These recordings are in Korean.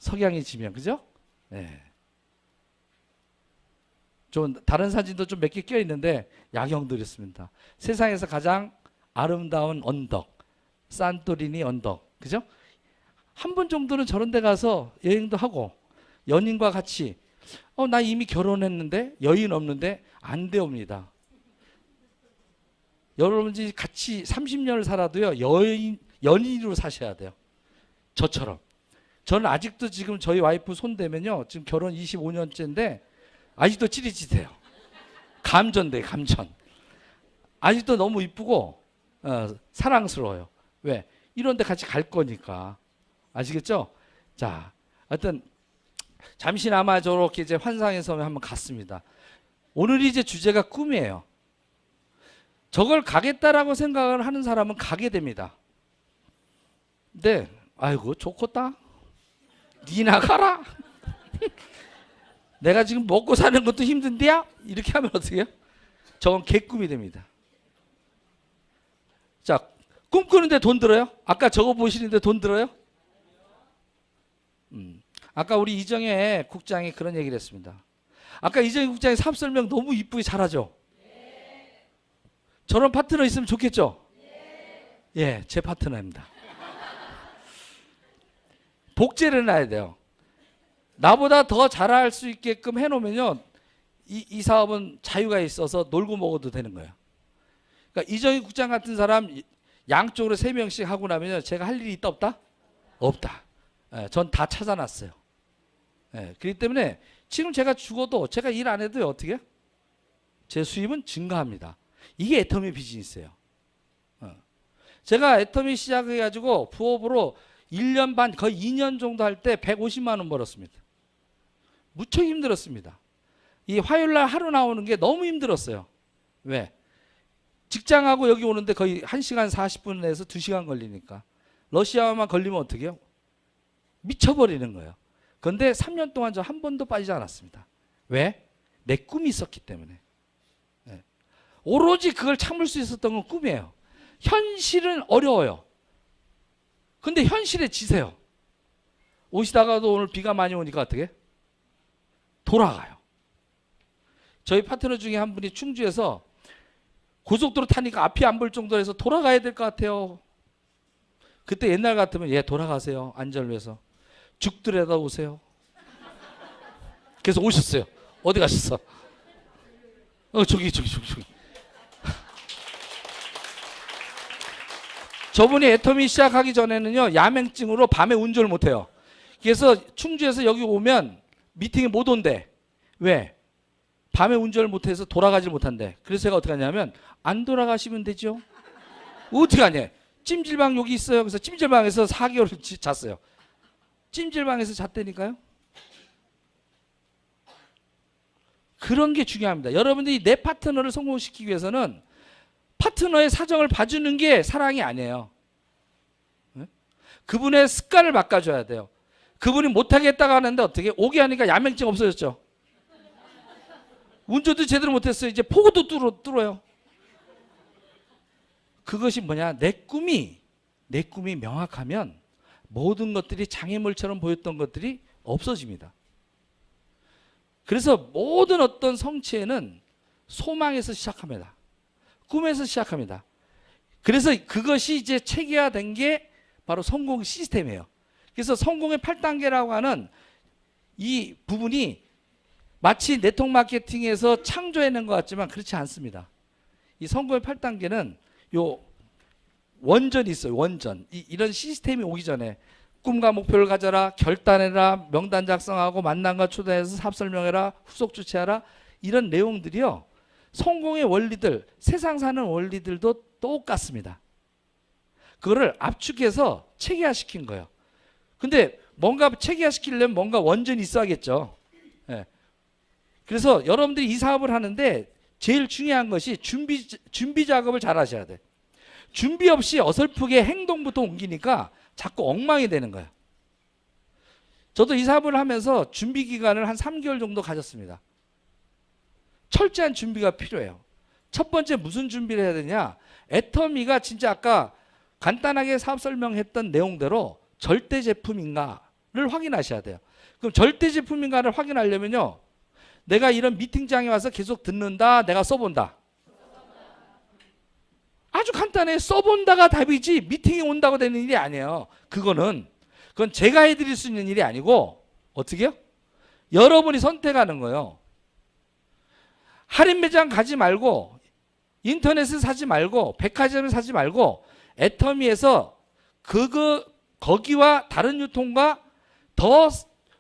석양이 지면, 그죠? 네. 좀 다른 사진도 좀 몇 개 껴 있는데 야경 드렸습니다. 세상에서 가장 아름다운 언덕, 산토리니 언덕, 그죠? 한 번 정도는 저런 데 가서 여행도 하고 연인과 같이 나 이미 결혼했는데 여인 없는데 안 되옵니다. 여러분들이 같이 30년을 살아도요 연인으로 사셔야 돼요. 저처럼. 저는 아직도 지금 저희 와이프 손 대면요 지금 결혼 25년째인데 아직도 찌릿찌릿해요. 감전돼, 감전. 아직도 너무 이쁘고 사랑스러워요. 왜? 이런 데 같이 갈 거니까. 아시겠죠? 자, 하여튼 잠시나마 저렇게 이제 환상의 섬에 한번 갔습니다. 오늘 이제 주제가 꿈이에요. 저걸 가겠다라고 생각을 하는 사람은 가게 됩니다. 근데 아이고 좋겠다. 니나 가라. 내가 지금 먹고 사는 것도 힘든데야? 이렇게 하면 어떻게 해요? 저건 개꿈이 됩니다. 자, 꿈꾸는데 돈 들어요? 아까 저거 보시는데 돈 들어요? 아까 우리 이정혜 국장이 그런 얘기를 했습니다. 아까 이정혜 국장이 사업 설명 너무 이쁘게 잘하죠? 저런 파트너 있으면 좋겠죠? 예, 제 파트너입니다. 복제를 해놔야 돼요. 나보다 더 잘할 수 있게끔 해놓으면요, 이 사업은 자유가 있어서 놀고 먹어도 되는 거예요. 그러니까 이정희 국장 같은 사람 양쪽으로 3명씩 하고 나면요, 제가 할 일이 있다 없다? 없다. 예, 전 다 찾아놨어요. 예, 그렇기 때문에 지금 제가 죽어도 제가 일 안 해도 어떻게? 제 수입은 증가합니다. 이게 애터미 비즈니스예요. 제가 애터미 시작해가지고 부업으로 1년 반 거의 2년 정도 할 때 150만 원 벌었습니다. 무척 힘들었습니다. 이 화요일날 하루 나오는 게 너무 힘들었어요. 왜? 직장하고 여기 오는데 거의 1시간 40분에서 2시간 걸리니까 러시아만 걸리면 어떻게 해요? 미쳐버리는 거예요. 그런데 3년 동안 저 한 번도 빠지지 않았습니다. 왜? 내 꿈이 있었기 때문에. 네. 오로지 그걸 참을 수 있었던 건 꿈이에요. 현실은 어려워요. 근데 현실에 지세요. 오시다가도 오늘 비가 많이 오니까 어떻게? 돌아가요. 저희 파트너 중에 한 분이 충주에서 고속도로 타니까 앞이 안 볼 정도로 해서 돌아가야 될 것 같아요. 그때 옛날 같으면 예 돌아가세요. 안전을 위해서. 죽더라도 오세요. 그래서 오셨어요. 어디 가셨어? 저기. 저분이 애터미 시작하기 전에는요 야맹증으로 밤에 운전을 못해요. 그래서 충주에서 여기 오면 미팅에 못 온대. 왜? 밤에 운전을 못해서 돌아가질 못한대. 그래서 제가 어떻게 하냐면 안 돌아가시면 되죠. 어떻게 하냐? 찜질방 여기 있어요. 그래서 찜질방에서 4개월을 잤어요. 찜질방에서 잤다니까요. 그런 게 중요합니다. 여러분들이 내 파트너를 성공시키기 위해서는 파트너의 사정을 봐주는 게 사랑이 아니에요. 네? 그분의 습관을 바꿔줘야 돼요. 그분이 못하겠다고 하는데 어떻게? 오게 하니까 야맹증 없어졌죠. 운전도 제대로 못했어요. 이제 폭우도 뚫어요. 그것이 뭐냐? 내 꿈이 명확하면 모든 것들이 장애물처럼 보였던 것들이 없어집니다. 그래서 모든 어떤 성취에는 소망에서 시작합니다. 꿈에서 시작합니다. 그래서 그것이 이제 체계화된 게 바로 성공 시스템이에요. 그래서 성공의 8단계라고 하는 이 부분이 마치 네트워크 마케팅에서 창조해낸 것 같지만 그렇지 않습니다. 이 성공의 8단계는 요 원전이 있어요. 원전. 이런 시스템이 오기 전에 꿈과 목표를 가져라, 결단해라, 명단 작성하고 만남과 초대해서 사업 설명해라, 후속 주최하라, 이런 내용들이요. 성공의 원리들, 세상 사는 원리들도 똑같습니다. 그거를 압축해서 체계화시킨 거예요. 근데 뭔가 체계화시키려면 뭔가 원전이 있어야겠죠. 예. 그래서 여러분들이 이 사업을 하는데 제일 중요한 것이 준비 작업을 잘 하셔야 돼. 준비 없이 어설프게 행동부터 옮기니까 자꾸 엉망이 되는 거예요. 저도 이 사업을 하면서 준비 기간을 한 3개월 정도 가졌습니다. 철저한 준비가 필요해요. 첫 번째 무슨 준비를 해야 되냐? 애터미가 진짜 아까 간단하게 사업 설명했던 내용대로 절대 제품인가? 확인하셔야 돼요. 그럼 절대 제품인가를 확인하려면요, 내가 이런 미팅장에 와서 계속 듣는다, 내가 써본다. 아주 간단해. 써본다가 답이지 미팅에 온다고 되는 일이 아니에요. 그건 제가 해드릴 수 있는 일이 아니고 어떻게요? 여러분이 선택하는 거예요. 할인 매장 가지 말고, 인터넷에 사지 말고, 백화점에 사지 말고, 애터미에서 거기와 다른 유통과 더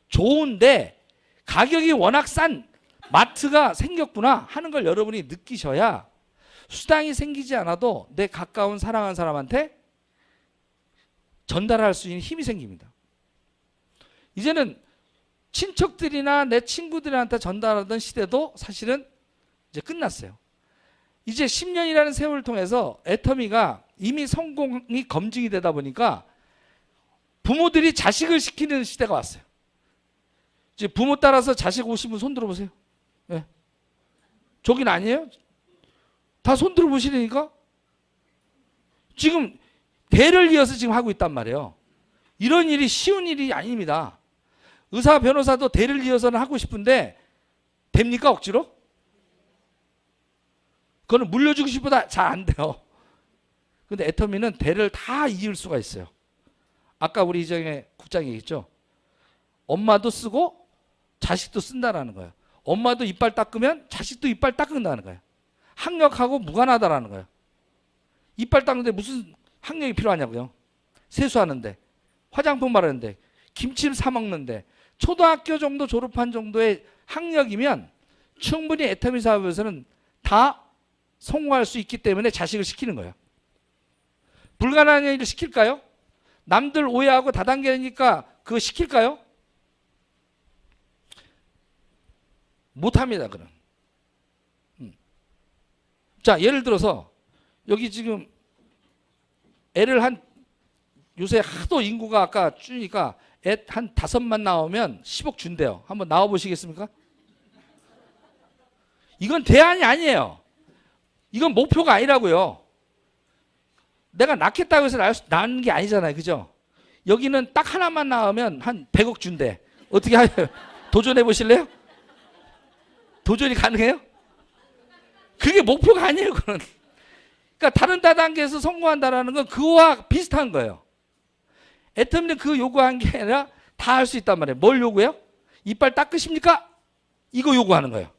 좋은데 가격이 워낙 싼 마트가 생겼구나 하는 걸 여러분이 느끼셔야 수당이 생기지 않아도 내 가까운 사랑하는 사람한테 전달할 수 있는 힘이 생깁니다. 이제는 친척들이나 내 친구들한테 전달하던 시대도 사실은 이제 끝났어요. 이제 10년이라는 세월을 통해서 애터미가 이미 성공이 검증이 되다 보니까 부모들이 자식을 시키는 시대가 왔어요. 이제 부모 따라서 자식 오신 분 손 들어보세요. 네. 저긴 아니에요? 다 손 들어보시려니까? 지금 대를 이어서 지금 하고 있단 말이에요. 이런 일이 쉬운 일이 아닙니다. 의사, 변호사도 대를 이어서는 하고 싶은데 됩니까, 억지로? 그거는 물려주고 싶어도 잘 안 돼요. 근데 애터미는 대를 다 이을 수가 있어요. 아까 우리 이정혜 국장이 얘기했죠. 엄마도 쓰고 자식도 쓴다라는 거예요. 엄마도 이빨 닦으면 자식도 이빨 닦는다는 거예요. 학력하고 무관하다라는 거예요. 이빨 닦는데 무슨 학력이 필요하냐고요. 세수하는데, 화장품 바르는데, 김치를 사 먹는데, 초등학교 정도 졸업한 정도의 학력이면 충분히 애터미 사업에서는 다 성공할 수 있기 때문에 자식을 시키는 거예요. 불가능한 일을 시킬까요? 남들 오해하고 다단계니까 그거 시킬까요? 못합니다. 그럼. 자, 예를 들어서 여기 지금 애를 요새 하도 인구가 아까 주니까 애 한 5만 나오면 10억 준대요. 한번 나와 보시겠습니까? 이건 대안이 아니에요. 이건 목표가 아니라고요. 내가 낳겠다고 해서 낳는 게 아니잖아요. 그죠? 여기는 딱 하나만 낳으면 한 100억 준대. 어떻게 하요? 도전해 보실래요? 도전이 가능해요? 그게 목표가 아니에요. 그건. 그러니까 다른 다단계에서 성공한다는 건 그거와 비슷한 거예요. 애터미는 그 요구한 게 아니라 다 할 수 있단 말이에요. 뭘 요구해요? 이빨 닦으십니까? 이거 요구하는 거예요.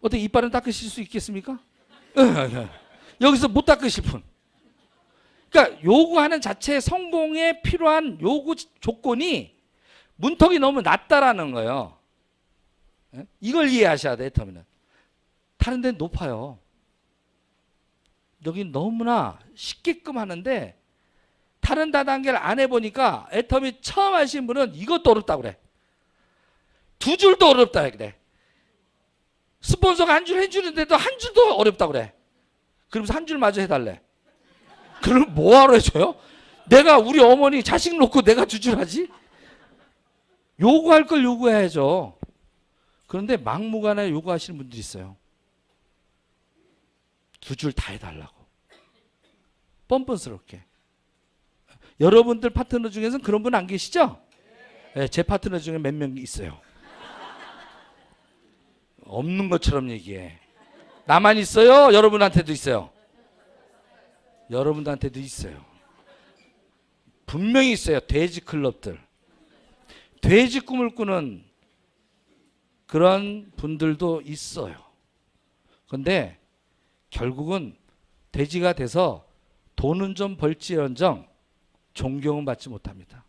어떻게 이빨은 닦으실 수 있겠습니까? 여기서 못 닦으실 분. 그러니까 요구하는 자체의 성공에 필요한 요구 조건이 문턱이 너무 낮다라는 거예요. 이걸 이해하셔야 돼. 애터미는. 다른 데는 높아요. 여기 너무나 쉽게끔 하는데 다른 다단계를 안 해보니까 애터미 처음 하신 분은 이것도 어렵다고 그래. 2줄도 어렵다 그래. 스폰서가 1줄 해주는데도 1줄도 어렵다고 그래. 그러면서 1줄 마저 해달래. 그럼 뭐하러 해줘요? 내가 우리 어머니 자식 놓고 내가 2줄 하지? 요구할 걸 요구해야죠. 그런데 막무가내 요구하시는 분들이 있어요. 2줄 다 해달라고. 뻔뻔스럽게. 여러분들 파트너 중에서는 그런 분 안 계시죠? 네, 제 파트너 중에 몇 명 있어요. 없는 것처럼 얘기해. 나만 있어요? 여러분한테도 있어요. 여러분한테도 있어요. 분명히 있어요. 돼지 클럽들. 돼지 꿈을 꾸는 그런 분들도 있어요. 그런데 결국은 돼지가 돼서 돈은 좀 벌지언정 존경은 받지 못합니다.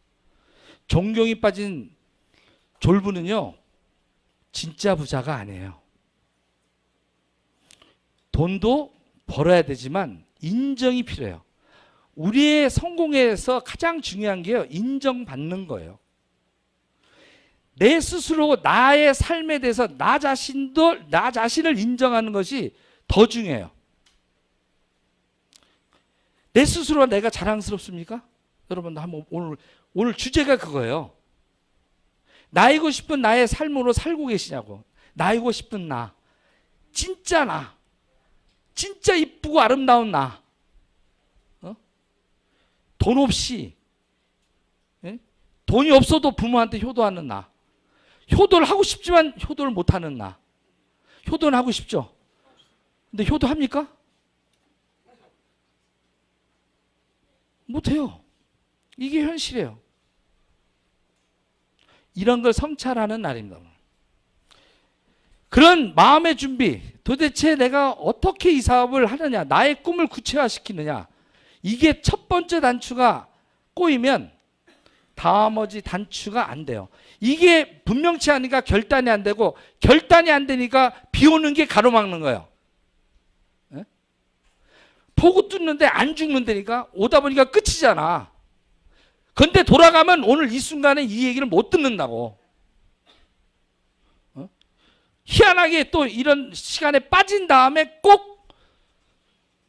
존경이 빠진 졸부는요, 진짜 부자가 아니에요. 돈도 벌어야 되지만 인정이 필요해요. 우리의 성공에서 가장 중요한 게요, 인정받는 거예요. 내 스스로 나의 삶에 대해서 나 자신을 인정하는 것이 더 중요해요. 내 스스로 내가 자랑스럽습니까? 여러분 한번 오늘 주제가 그거예요. 나이고 싶은 나의 삶으로 살고 계시냐고. 나이고 싶은 나, 진짜 나, 진짜 이쁘고 아름다운 나, 돈 없이 돈이 없어도 부모한테 효도하는 나. 효도를 하고 싶지만 효도를 못하는 나. 효도는 하고 싶죠. 근데 효도합니까? 못해요. 이게 현실이에요. 이런 걸 성찰하는 날입니다. 그런 마음의 준비, 도대체 내가 어떻게 이 사업을 하느냐, 나의 꿈을 구체화시키느냐, 이게 첫 번째 단추가 꼬이면 나머지 단추가 안 돼요. 이게 분명치 않으니까 결단이 안 되고, 결단이 안 되니까 비 오는 게 가로막는 거예요. 네? 보고 뚫는데 안 죽는다니까 오다 보니까 끝이잖아. 근데 돌아가면 오늘 이 순간에 이 얘기를 못 듣는다고. 희한하게 또 이런 시간에 빠진 다음에 꼭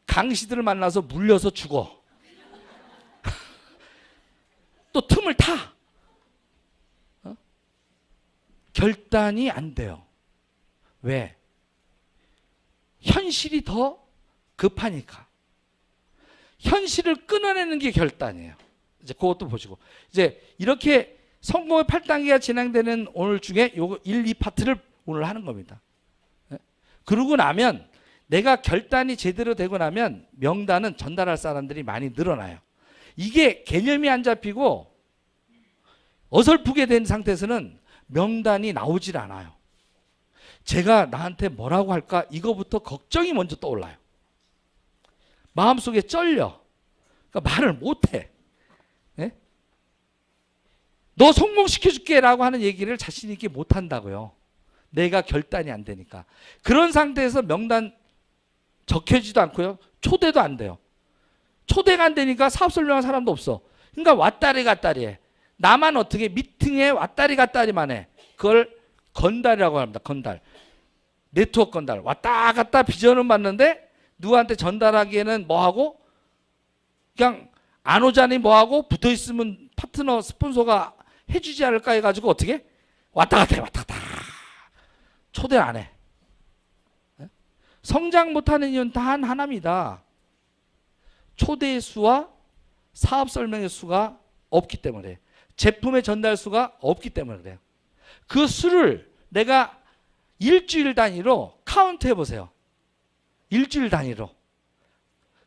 강시들을 만나서 물려서 죽어. 또 틈을 타. 결단이 안 돼요. 왜? 현실이 더 급하니까. 현실을 끊어내는 게 결단이에요. 이제 그것도 보시고. 이제 이렇게 성공의 8단계가 진행되는 오늘 중에 요거 1, 2파트를 오늘 하는 겁니다. 그러고 나면 내가 결단이 제대로 되고 나면 명단은 전달할 사람들이 많이 늘어나요. 이게 개념이 안 잡히고 어설프게 된 상태에서는 명단이 나오질 않아요. 제가 나한테 뭐라고 할까? 이거부터 걱정이 먼저 떠올라요. 마음속에 쩔려. 그러니까 말을 못해. 네? 너 성공시켜줄게 라고 하는 얘기를 자신 있게 못한다고요. 내가 결단이 안 되니까. 그런 상태에서 명단 적혀지도 않고요. 초대도 안 돼요. 초대가 안 되니까 사업 설명할 사람도 없어. 그러니까 왔다리 갔다리 해. 나만 어떻게 미팅에 왔다리 갔다리만 해. 그걸 건달이라고 합니다. 건달. 네트워크 건달. 왔다 갔다 비전은 받는데 누구한테 전달하기에는 뭐하고 그냥 안 오자니 뭐하고 붙어있으면 파트너 스폰서가 해주지 않을까 해가지고 어떻게 왔다 갔다 해. 왔다 갔다. 초대 안 해. 성장 못하는 이유는 단 하나입니다. 초대의 수와 사업 설명의 수가 없기 때문에, 제품의 전달 수가 없기 때문에 그래요. 그 수를 내가 일주일 단위로 카운트 해보세요. 일주일 단위로.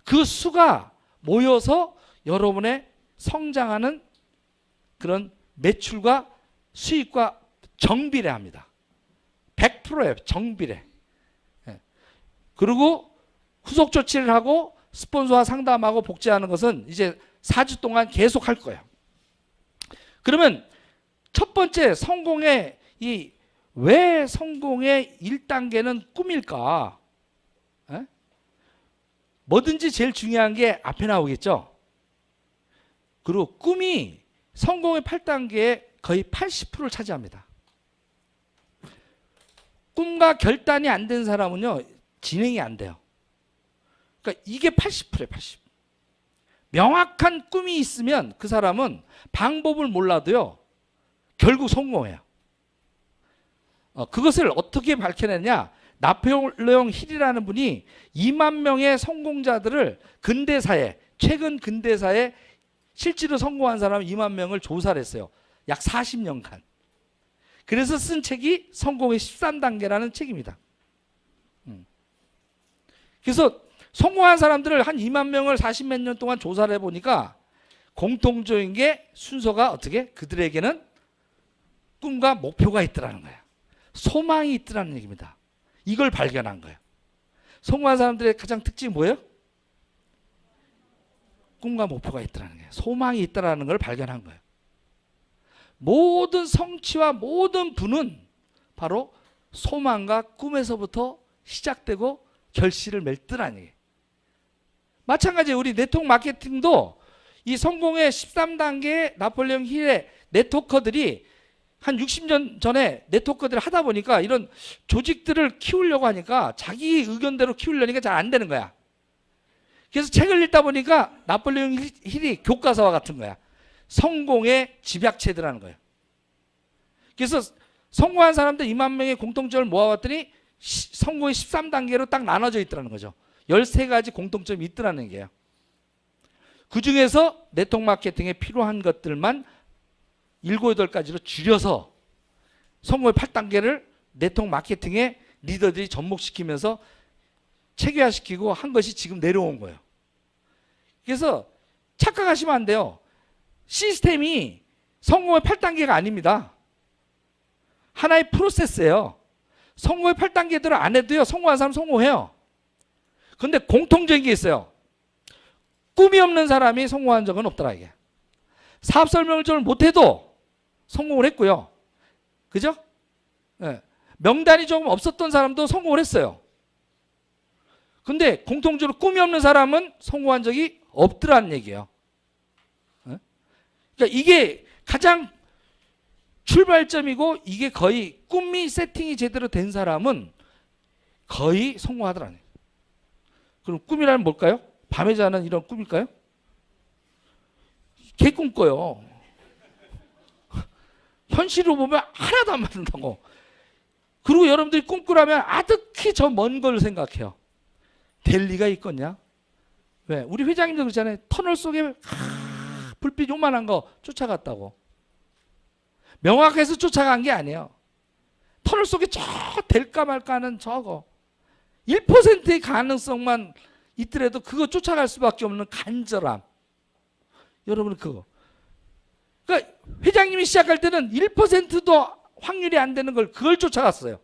그 수가 모여서 여러분의 성장하는 그런 매출과 수익과 정비례합니다. 100%예요. 정비례. 그리고 후속 조치를 하고 스폰서와 상담하고 복제하는 것은 이제 4주 동안 계속 할 거예요. 그러면 첫 번째 성공의 왜 성공의 1단계는 꿈일까? 뭐든지 제일 중요한 게 앞에 나오겠죠. 그리고 꿈이 성공의 8단계의 거의 80%를 차지합니다. 꿈과 결단이 안 된 사람은요, 진행이 안 돼요. 그러니까 이게 80%예요, 80%. 명확한 꿈이 있으면 그 사람은 방법을 몰라도요, 결국 성공해요. 그것을 어떻게 밝혀내냐? 나폴레옹 힐이라는 분이 2만 명의 성공자들을 근대사에, 최근 근대사에 실제로 성공한 사람 2만 명을 조사를 했어요. 약 40년간. 그래서 쓴 책이 성공의 13단계라는 책입니다. 그래서 성공한 사람들을 한 2만 명을 40몇 년 동안 조사를 해보니까 공통적인 게 순서가 어떻게? 그들에게는 꿈과 목표가 있더라는 거예요. 소망이 있더라는 얘기입니다. 이걸 발견한 거예요. 성공한 사람들의 가장 특징이 뭐예요? 꿈과 목표가 있더라는 거예요. 소망이 있더라는 걸 발견한 거예요. 모든 성취와 모든 부는 바로 소망과 꿈에서부터 시작되고 결실을 맺더라는 얘기예요. 마찬가지 우리 네트워크 마케팅도 이 성공의 13단계 나폴레옹 힐의 네트워커들이 한 60년 전에 네트워크들을 하다 보니까 이런 조직들을 키우려고 하니까 자기 의견대로 키우려니까 잘 안 되는 거야. 그래서 책을 읽다 보니까 나폴레옹 힐이 교과서와 같은 거야. 성공의 집약체들하는 거예요. 그래서 성공한 사람들 2만 명의 공통점을 모아봤더니 성공의 13단계로 딱 나눠져 있더라는 거죠. 13가지 공통점이 있더라는 얘기예요. 그 중에서 네트워크 마케팅에 필요한 것들만 7, 8가지로 줄여서 성공의 8단계를 네트워크 마케팅에 리더들이 접목시키면서 체계화시키고 한 것이 지금 내려온 거예요. 그래서 착각하시면 안 돼요. 시스템이 성공의 8단계가 아닙니다. 하나의 프로세스예요. 성공의 8단계들을 안 해도요, 성공한 사람 성공해요. 근데 공통적인 게 있어요. 꿈이 없는 사람이 성공한 적은 없더라, 이게. 사업 설명을 좀 못해도 성공을 했고요. 그죠? 네. 명단이 조금 없었던 사람도 성공을 했어요. 근데 공통적으로 꿈이 없는 사람은 성공한 적이 없더라는 얘기예요. 네? 그러니까 이게 가장 출발점이고, 이게 거의 꿈이 세팅이 제대로 된 사람은 거의 성공하더라는 얘기예요. 그럼 꿈이라는 뭘까요? 밤에 자는 이런 꿈일까요? 개꿈 꿔요. 현실로 보면 하나도 안 맞는다고. 그리고 여러분들이 꿈꾸라면 아득히 저 먼 걸 생각해요. 될 리가 있겠냐? 왜? 우리 회장님도 그러잖아요. 터널 속에 불빛 요만한 거 쫓아갔다고. 명확해서 쫓아간 게 아니에요. 터널 속에 저 될까 말까 하는 저거 1%의 가능성만 있더라도 그거 쫓아갈 수밖에 없는 간절함. 여러분 그거. 그러니까 회장님이 시작할 때는 1%도 확률이 안 되는 걸 그걸 쫓아갔어요.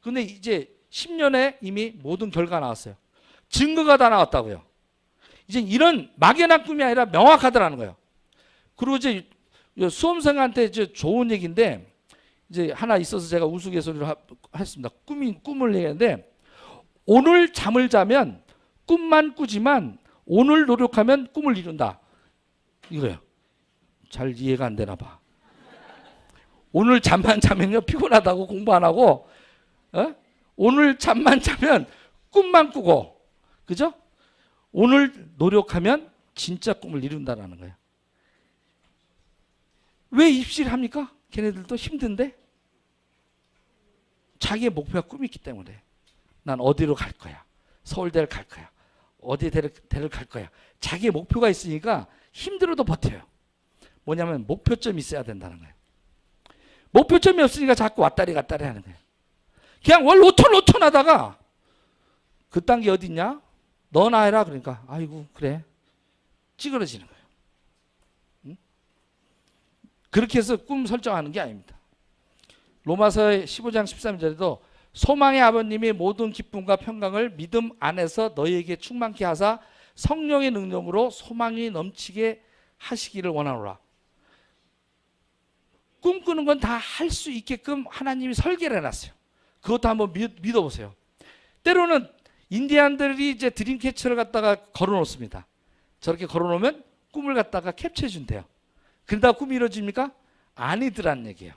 근데 이제 10년에 이미 모든 결과가 나왔어요. 증거가 다 나왔다고요. 이제 이런 막연한 꿈이 아니라 명확하더라는 거예요. 그리고 이제 수험생한테 이제 좋은 얘기인데, 이제 하나 있어서 제가 우스갯소리로 했습니다. 꿈을 얘기하는데, 오늘 잠을 자면 꿈만 꾸지만 오늘 노력하면 꿈을 이룬다. 이거예요. 잘 이해가 안 되나 봐. 오늘 잠만 자면요 피곤하다고 공부 안 하고, 오늘 잠만 자면 꿈만 꾸고, 그죠? 오늘 노력하면 진짜 꿈을 이룬다라는 거예요. 왜 입시를 합니까? 걔네들도 힘든데? 자기의 목표와 꿈이 있기 때문에. 난 어디로 갈 거야. 서울대를 갈 거야. 어디 대를 갈 거야. 자기의 목표가 있으니까 힘들어도 버텨요. 뭐냐면 목표점이 있어야 된다는 거예요. 목표점이 없으니까 자꾸 왔다리 갔다리 하는 거예요. 그냥 월 5천 하다가 그딴 게 어디 있냐? 너나 해라. 그러니까 아이고 그래. 찌그러지는 거예요. 응? 그렇게 해서 꿈 설정하는 게 아닙니다. 로마서 15장 13절에도 소망의 아버님이 모든 기쁨과 평강을 믿음 안에서 너희에게 충만케 하사 성령의 능력으로 소망이 넘치게 하시기를 원하노라. 꿈꾸는 건 다 할 수 있게끔 하나님이 설계를 해놨어요. 그것도 한번 믿어보세요. 때로는 인디안들이 이제 드림캐쳐를 갖다가 걸어놓습니다. 저렇게 걸어놓으면 꿈을 갖다가 캡처해 준대요. 그러다가 꿈이 이루어집니까? 아니더란 얘기예요.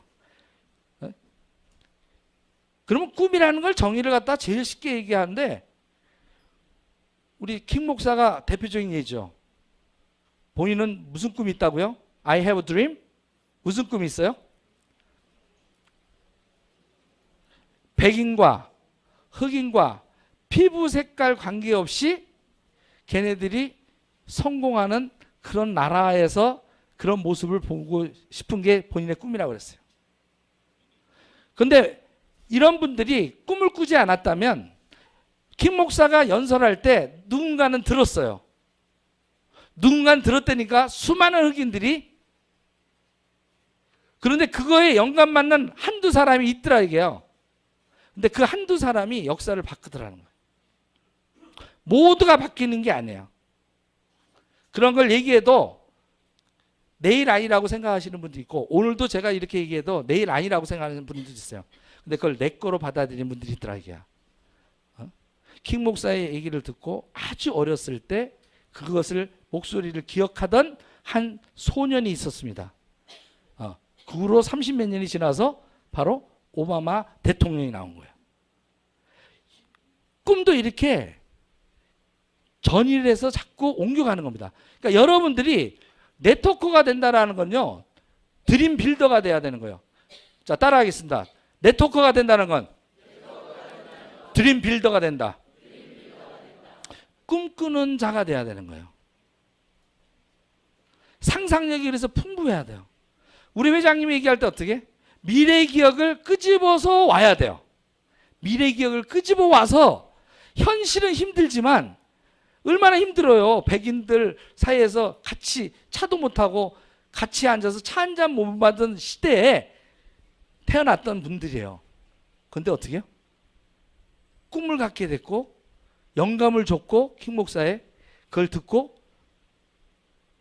그러면 꿈이라는 걸 정의를 갖다 제일 쉽게 얘기하는데, 우리 킹 목사가 대표적인 예죠. 본인은 무슨 꿈이 있다고요? I have a dream? 무슨 꿈이 있어요? 백인과 흑인과 피부 색깔 관계없이 걔네들이 성공하는 그런 나라에서 그런 모습을 보고 싶은 게 본인의 꿈이라고 그랬어요. 그런데 이런 분들이 꿈을 꾸지 않았다면 킹 목사가 연설할 때 누군가는 들었어요. 누군가는 들었다니까 수많은 흑인들이. 그런데 그거에 영감 맞는 한두 사람이 있더라 이게요. 근데 그 한두 사람이 역사를 바꾸더라는 거예요. 모두가 바뀌는 게 아니에요. 그런 걸 얘기해도 내일 아니라고 생각하시는 분도 있고, 오늘도 제가 이렇게 얘기해도 내일 아니라고 생각하는 분들도 있어요. 근데 그걸 내 거로 받아들이는 분들이 있더라 이게야. 킹 목사의 얘기를 듣고 아주 어렸을 때 그것을 목소리를 기억하던 한 소년이 있었습니다. 그 후로 30몇 년이 지나서 바로 오바마 대통령이 나온 거예요. 꿈도 이렇게 전일해서 자꾸 옮겨가는 겁니다. 그러니까 여러분들이 네트워커가 된다는 건요, 드림 빌더가 돼야 되는 거예요. 자, 따라하겠습니다. 네트워커가 된다는 건 드림 빌더가 된다. 꿈꾸는 자가 돼야 되는 거예요. 상상력이 그래서 풍부해야 돼요. 우리 회장님이 얘기할 때 어떻게? 미래 기억을 끄집어서 와야 돼요. 미래 기억을 끄집어 와서 현실은 힘들지만 얼마나 힘들어요. 백인들 사이에서 같이 차도 못하고 같이 앉아서 차 한 잔 못 받은 시대에 태어났던 분들이에요. 근데 어떻게 해요? 꿈을 갖게 됐고 영감을 줬고 킹 목사의 그걸 듣고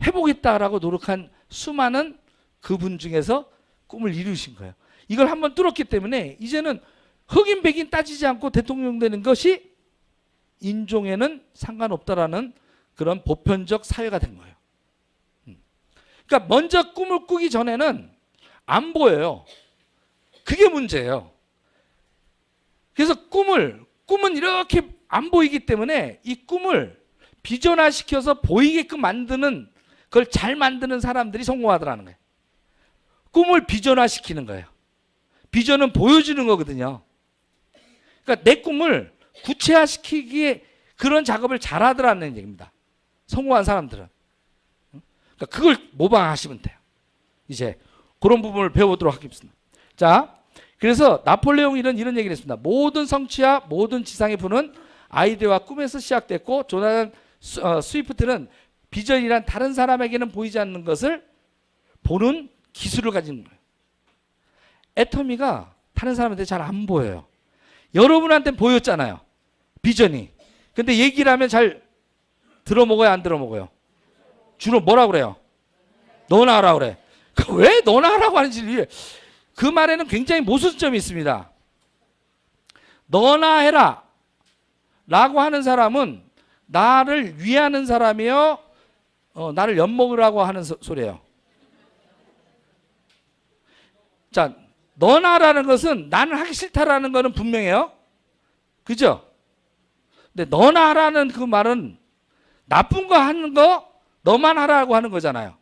해보겠다라고 노력한 수많은 그분 중에서 꿈을 이루신 거예요. 이걸 한번 뚫었기 때문에 이제는 흑인 백인 따지지 않고 대통령 되는 것이 인종에는 상관없다라는 그런 보편적 사회가 된 거예요. 그러니까 먼저 꿈을 꾸기 전에는 안 보여요. 그게 문제예요. 그래서 꿈은 이렇게 안 보이기 때문에 이 꿈을 비전화시켜서 보이게끔 만드는 그걸 잘 만드는 사람들이 성공하더라는 거예요. 꿈을 비전화시키는 거예요. 비전은 보여주는 거거든요. 그러니까 내 꿈을 구체화시키기에 그런 작업을 잘하더라는 얘기입니다. 성공한 사람들은. 그러니까 그걸 모방하시면 돼요. 이제 그런 부분을 배워보도록 하겠습니다. 자, 그래서 나폴레옹 이런 얘기를 했습니다. 모든 성취와 모든 지상의 부는 아이디어와 꿈에서 시작됐고 조나단 스위프트는 비전이란 다른 사람에게는 보이지 않는 것을 보는 기술을 가진 거예요. 애터미가 다른 사람한테 잘 안 보여요. 여러분한테는 보였잖아요. 비전이. 근데 얘기를 하면 잘 들어먹어요, 안 들어먹어요? 주로 뭐라 그래요? 너나 하라 그래. 왜 너나 하라고 하는지 그 말에는 굉장히 모순점이 있습니다. 너나 해라 라고 하는 사람은 나를 위하는 사람이요, 나를 엿먹으라고 하는 소리예요. 자, 너나라는 것은 나는 하기 싫다라는 것은 분명해요. 그죠? 근데 너나라는 그 말은 나쁜 거 하는 거 너만 하라고 하는 거잖아요.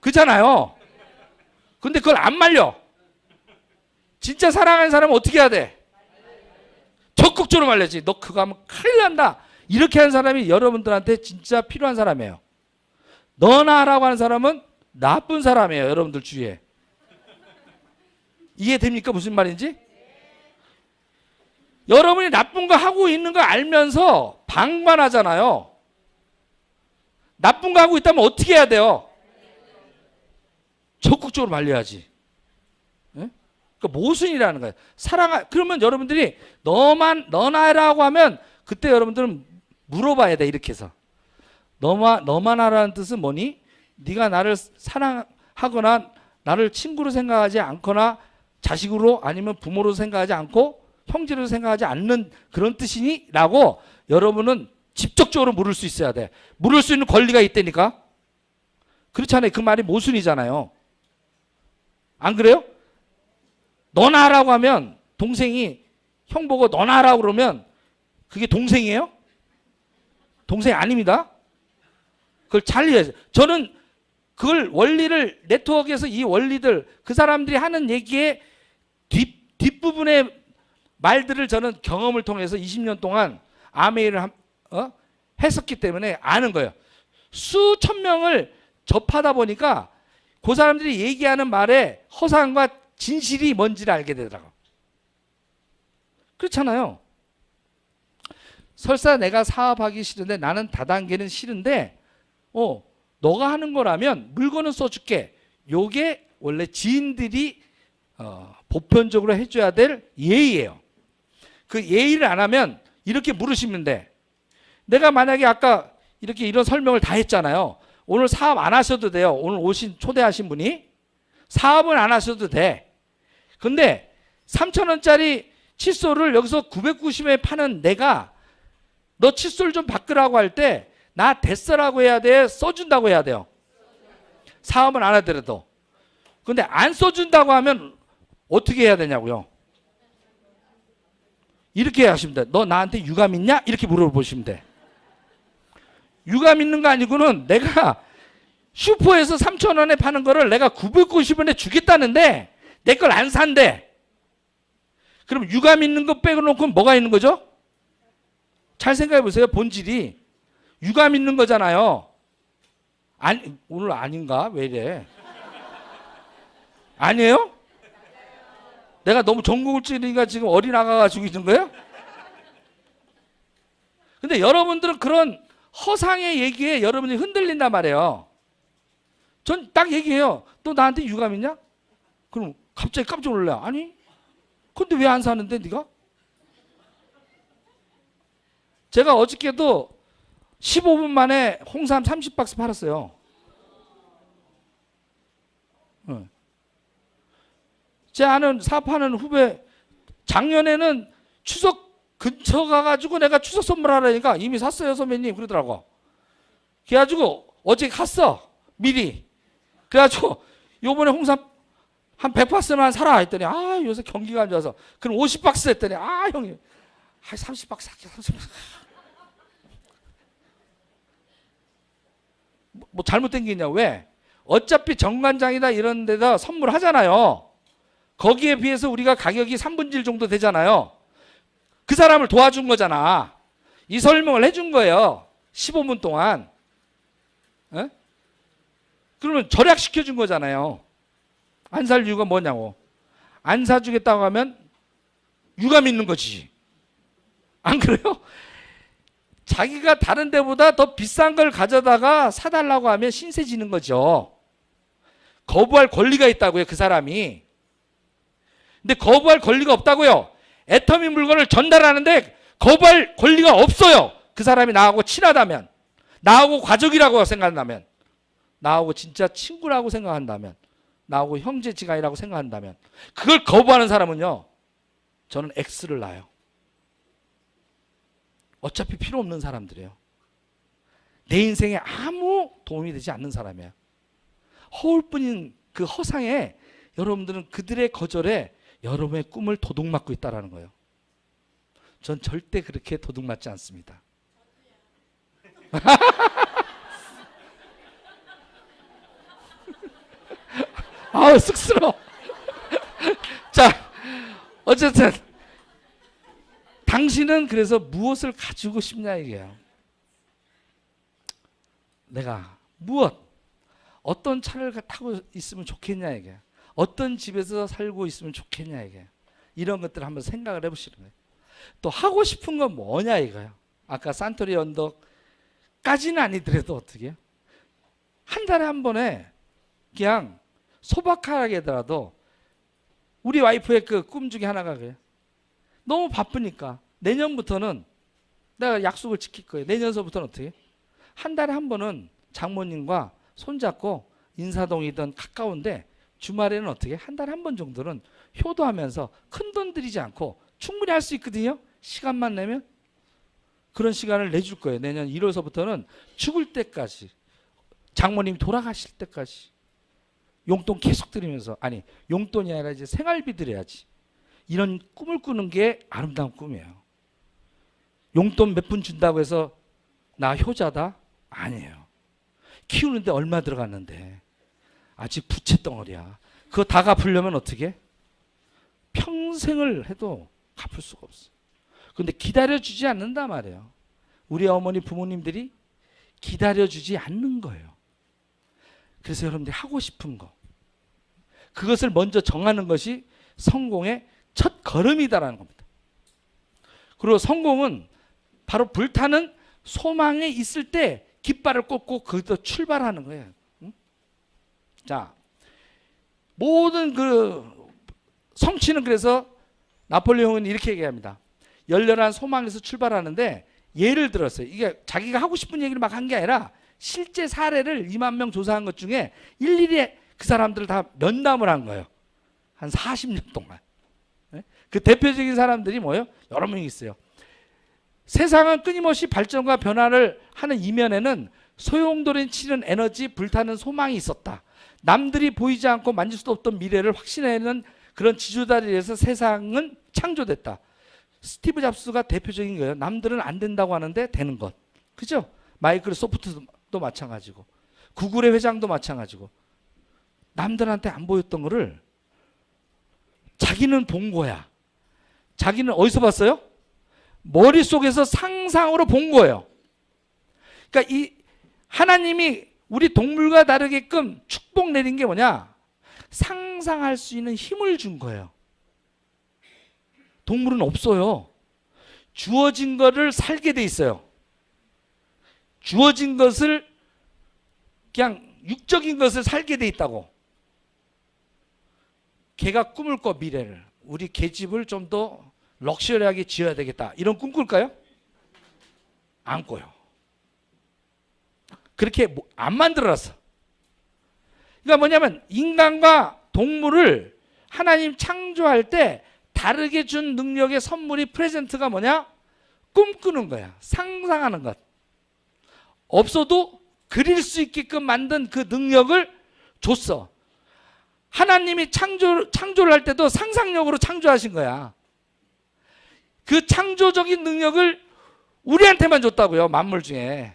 그잖아요. 근데 그걸 안 말려. 진짜 사랑하는 사람은 어떻게 해야 돼? 적극적으로 말려야지. 너 그거 하면 큰일 난다. 이렇게 하는 사람이 여러분들한테 진짜 필요한 사람이에요. 너나 하라고 하는 사람은 나쁜 사람이에요. 여러분들 주위에. 이해됩니까? 무슨 말인지? 여러분이 나쁜 거 하고 있는 거 알면서 방관하잖아요. 나쁜 거 하고 있다면 어떻게 해야 돼요? 적극적으로 말려야지. 네? 그러니까 모순이라는 거예요. 그러면 여러분들이 너나 해라고 하면 그때 여러분들은 물어봐야 돼. 이렇게 해서 너만 하라는 뜻은 뭐니? 네가 나를 사랑하거나 나를 친구로 생각하지 않거나 자식으로 아니면 부모로 생각하지 않고 형제로 생각하지 않는 그런 뜻이니? 라고 여러분은 직접적으로 물을 수 있어야 돼. 물을 수 있는 권리가 있다니까. 그렇잖아요. 그 말이 모순이잖아요. 안 그래요? 너나 하라고 하면 동생이 형 보고 너나 하라고 그러면 그게 동생이에요? 동생이 아닙니다. 그걸 잘 이해해요. 저는 그걸 원리를 네트워크에서 이 원리들 그 사람들이 하는 얘기의 뒷부분의 말들을 저는 경험을 통해서 20년 동안 아메이를 했었기 때문에 아는 거예요. 수천 명을 접하다 보니까 그 사람들이 얘기하는 말의 허상과 진실이 뭔지를 알게 되더라고요. 그렇잖아요. 설사 내가 사업하기 싫은데 나는 다단계는 싫은데 너가 하는 거라면 물건은 써줄게. 요게 원래 지인들이 보편적으로 해줘야 될 예의예요. 그 예의를 안 하면 이렇게 물으시면 돼. 내가 만약에 아까 이렇게 이런 설명을 다 했잖아요. 오늘 사업 안 하셔도 돼요. 오늘 초대하신 분이 사업은 안 하셔도 돼. 근데 3,000원짜리 칫솔을 여기서 990원에 파는 내가 너 칫솔 좀 바꾸라고 할 때 나 됐어라고 해야 돼? 써준다고 해야 돼요? 사업은 안 하더라도. 근데 안 써준다고 하면 어떻게 해야 되냐고요? 이렇게 하시면 돼. 너 나한테 유감 있냐? 이렇게 물어보시면 돼. 유감 있는 거 아니고는 내가 슈퍼에서 3,000원에 파는 거를 내가 990원에 주겠다는데 내 걸 안 산대. 그럼 유감 있는 거 빼고 놓고 뭐가 있는 거죠? 잘 생각해 보세요. 본질이 유감 있는 거잖아요. 아니, 오늘 아닌가? 왜 이래? 아니에요? 내가 너무 전국을 찌르니까 지금 어린아가가 죽이는 거예요? 근데 여러분들은 그런 허상의 얘기에 여러분이 흔들린단 말이에요. 전 딱 얘기해요. 너 나한테 유감 있냐? 그럼 갑자기 깜짝 놀라. 아니, 근데 왜 안 사는데 네가? 제가 어저께도 15분 만에 홍삼 30박스 팔았어요. 제 아는 사업하는 후배, 작년에는 추석 근처 가가지고 내가 추석 선물하라니까 이미 샀어요 선배님 그러더라고. 그래가지고 어제 갔어 미리. 그래가지고 요번에 홍삼 한 100박스만 사라 했더니 아 요새 경기가 안 좋아서 그럼 50박스 했더니 아 형님 30박스 살게 30박스. 뭐 잘못된 게 있냐? 왜? 어차피 정관장이다 이런 데다 선물하잖아요. 거기에 비해서 우리가 가격이 3분의 1 정도 되잖아요. 그 사람을 도와준 거잖아. 이 설명을 해준 거예요. 15분 동안. 에? 그러면 절약시켜 준 거잖아요. 안 살 이유가 뭐냐고. 안 사주겠다고 하면 유감 있는 거지. 안 그래요? 자기가 다른 데보다 더 비싼 걸 가져다가 사달라고 하면 신세 지는 거죠. 거부할 권리가 있다고요, 그 사람이. 근데 거부할 권리가 없다고요. 애터미 물건을 전달하는데 거부할 권리가 없어요. 그 사람이 나하고 친하다면, 나하고 가족이라고 생각한다면, 나하고 진짜 친구라고 생각한다면, 나하고 형제지간이라고 생각한다면, 그걸 거부하는 사람은요, 저는 X를 놔요. 어차피 필요 없는 사람들이에요. 내 인생에 아무 도움이 되지 않는 사람이에요. 허울뿐인 그 허상에 여러분들은 그들의 거절에 여러분의 꿈을 도둑맞고 있다는 거예요. 전 절대 그렇게 도둑맞지 않습니다. 아우 쑥스러워. 자, 어쨌든 당신은 그래서 무엇을 가지고 싶냐 이게요. 내가 무엇, 어떤 차를 타고 있으면 좋겠냐 이게. 어떤 집에서 살고 있으면 좋겠냐 이게. 이런 것들을 한번 생각을 해보시는 거예요. 또 하고 싶은 건 뭐냐 이거예요. 아까 산토리 언덕까지는 아니더라도 어떻게 해요? 한 달에 한 번에 그냥 소박하게 하더라도 우리 와이프의 그 꿈 중에 하나가 그래요. 너무 바쁘니까 내년부터는 내가 약속을 지킬 거예요. 내년서부터는 어떻게 해요? 한 달에 한 번은 장모님과 손잡고 인사동이든 가까운데 주말에는 어떻게 한 달에 한 번 정도는 효도하면서 큰돈 들이지 않고 충분히 할 수 있거든요. 시간만 내면 그런 시간을 내줄 거예요. 내년 1월서부터는 죽을 때까지, 장모님이 돌아가실 때까지 용돈 계속 드리면서, 아니 용돈이 아니라 이제 생활비 드려야지. 이런 꿈을 꾸는 게 아름다운 꿈이에요. 용돈 몇 푼 준다고 해서 나 효자다? 아니에요. 키우는데 얼마 들어갔는데 아직 부채 덩어리야. 그거 다 갚으려면 어떻게? 평생을 해도 갚을 수가 없어. 근데 기다려주지 않는단 말이에요. 우리 어머니 부모님들이 기다려주지 않는 거예요. 그래서 여러분들이 하고 싶은 거, 그것을 먼저 정하는 것이 성공의 첫 걸음이다라는 겁니다. 그리고 성공은 바로 불타는 소망에 있을 때 깃발을 꽂고 거기서 출발하는 거예요. 응? 자, 모든 그 성취는 그래서 나폴레옹은 이렇게 얘기합니다. 열렬한 소망에서 출발하는데 예를 들었어요. 이게 자기가 하고 싶은 얘기를 막 한 게 아니라 실제 사례를 2만 명 조사한 것 중에 일일이 그 사람들을 다 면담을 한 거예요. 한 40년 동안. 그 대표적인 사람들이 뭐예요? 여러 명이 있어요. 세상은 끊임없이 발전과 변화를 하는 이면에는 소용돌이치는 에너지, 불타는 소망이 있었다. 남들이 보이지 않고 만질 수도 없던 미래를 확신하는 그런 지주다리에서 세상은 창조됐다. 스티브 잡스가 대표적인 거예요. 남들은 안 된다고 하는데 되는 것. 그죠? 마이크로소프트도 마찬가지고, 구글의 회장도 마찬가지고, 남들한테 안 보였던 거를 자기는 본 거야. 자기는 어디서 봤어요? 머릿속에서 상상으로 본 거예요. 그러니까 이 하나님이 우리 동물과 다르게끔 축복 내린 게 뭐냐? 상상할 수 있는 힘을 준 거예요. 동물은 없어요. 주어진 것을 살게 돼 있어요. 주어진 것을 그냥 육적인 것을 살게 돼 있다고. 개가 꿈을 꿔 미래를. 우리 개집을 좀 더 럭셔리하게 지어야 되겠다. 이런 꿈 꿀까요? 안 꿔요. 그렇게 안 만들어놨어. 그러니까 뭐냐면 인간과 동물을 하나님 창조할 때 다르게 준 능력의 선물이 프레젠트가 뭐냐? 꿈꾸는 거야. 상상하는 것. 없어도 그릴 수 있게끔 만든 그 능력을 줬어. 하나님이 창조를 할 때도 상상력으로 창조하신 거야. 그 창조적인 능력을 우리한테만 줬다고요. 만물 중에.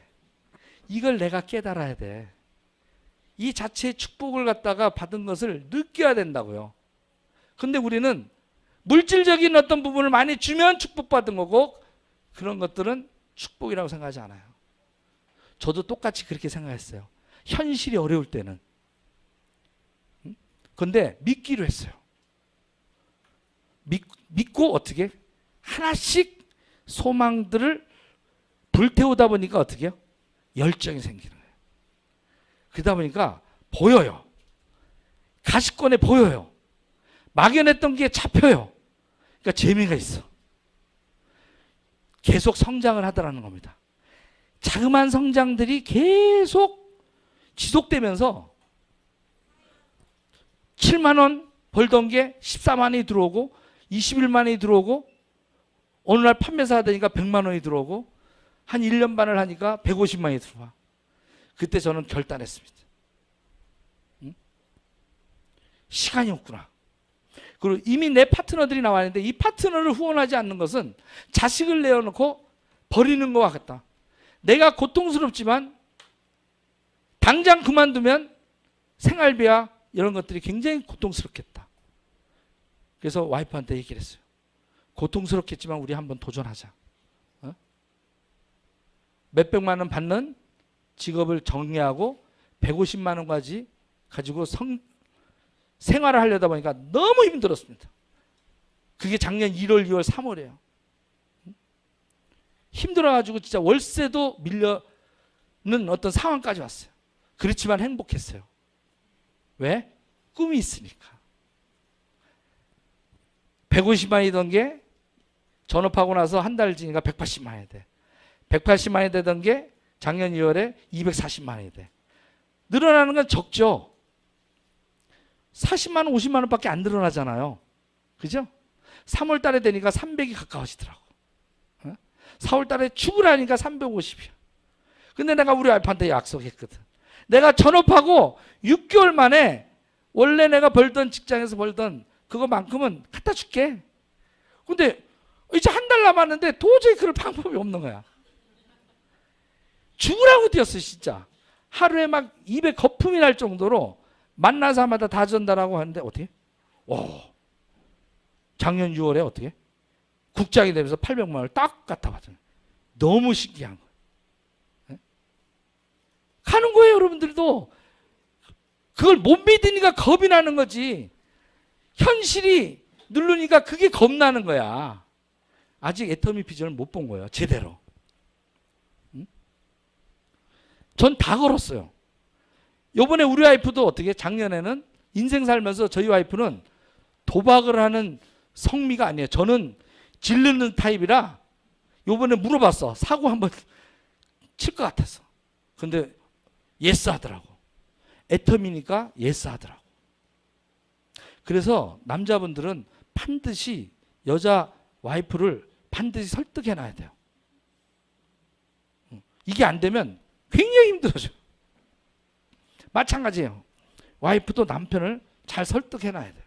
이걸 내가 깨달아야 돼. 이 자체의 축복을 갖다가 받은 것을 느껴야 된다고요. 근데 우리는 물질적인 어떤 부분을 많이 주면 축복받은 거고 그런 것들은 축복이라고 생각하지 않아요. 저도 똑같이 그렇게 생각했어요. 현실이 어려울 때는. 그런데 믿기로 했어요. 믿고 어떻게? 하나씩 소망들을 불태우다 보니까 어떻게 해요? 열정이 생기는 거예요. 그러다 보니까 보여요. 가시권에 보여요. 막연했던 게 잡혀요. 그러니까 재미가 있어. 계속 성장을 하더라는 겁니다. 자그마한 성장들이 계속 지속되면서 7만 원 벌던 게 14만 원이 들어오고 21만 원이 들어오고 어느 날 판매사 하다니까 100만 원이 들어오고 한 1년 반을 하니까 150만 원이 들어와. 그때 저는 결단했습니다. 시간이 없구나. 그리고 이미 내 파트너들이 나왔는데 이 파트너를 후원하지 않는 것은 자식을 내어놓고 버리는 것과 같다. 내가 고통스럽지만 당장 그만두면 생활비와 이런 것들이 굉장히 고통스럽겠다. 그래서 와이프한테 얘기를 했어요. 고통스럽겠지만 우리 한번 도전하자. 몇백만 원 받는 직업을 정리하고 150만 원까지 가지고 생활을 하려다 보니까 너무 힘들었습니다. 그게 작년 1월, 2월, 3월이에요. 힘들어가지고 진짜 월세도 밀려는 어떤 상황까지 왔어요. 그렇지만 행복했어요. 왜? 꿈이 있으니까. 150만이던 게 전업하고 나서 한 달 지니까 180만이 돼. 180만이 되던 게 작년 2월에 240만이 돼. 늘어나는 건 적죠. 40만 원, 50만 원밖에 안 늘어나잖아요. 그죠? 3월 달에 되니까 300이 가까워지더라고. 4월 달에 출근하니까 350이야. 근데 내가 우리 와이프한테 약속했거든. 내가 전업하고 6개월 만에 원래 내가 벌던 직장에서 벌던 그거만큼은 갖다 줄게. 근데 이제 한 달 남았는데 도저히 그럴 방법이 없는 거야. 죽으라고 뛰었어 진짜. 하루에 막 입에 거품이 날 정도로 만나자마자 다 전달하고 하는데 어떻게? 작년 6월에 어떻게? 국장이 되면서 800만 원을 딱 갖다 받아요. 너무 신기한 거예요. 네? 가는 거예요 여러분들도. 그걸 못 믿으니까 겁이 나는 거지. 현실이 누르니까 그게 겁나는 거야. 아직 애터미 비전을 못 본 거예요. 제대로. 전 다 걸었어요. 요번에 우리 와이프도 어떻게 작년에는 인생 살면서 저희 와이프는 도박을 하는 성미가 아니에요. 저는 질르는 타입이라 요번에 물어봤어. 사고 한번 칠 것 같았어. 근데 예스 하더라고. 애터미니까 예스 하더라고. 그래서 남자분들은 반드시 여자 와이프를 반드시 설득해 놔야 돼요. 이게 안 되면 굉장히 힘들어져요. 마찬가지예요. 와이프도 남편을 잘 설득해 놔야 돼요.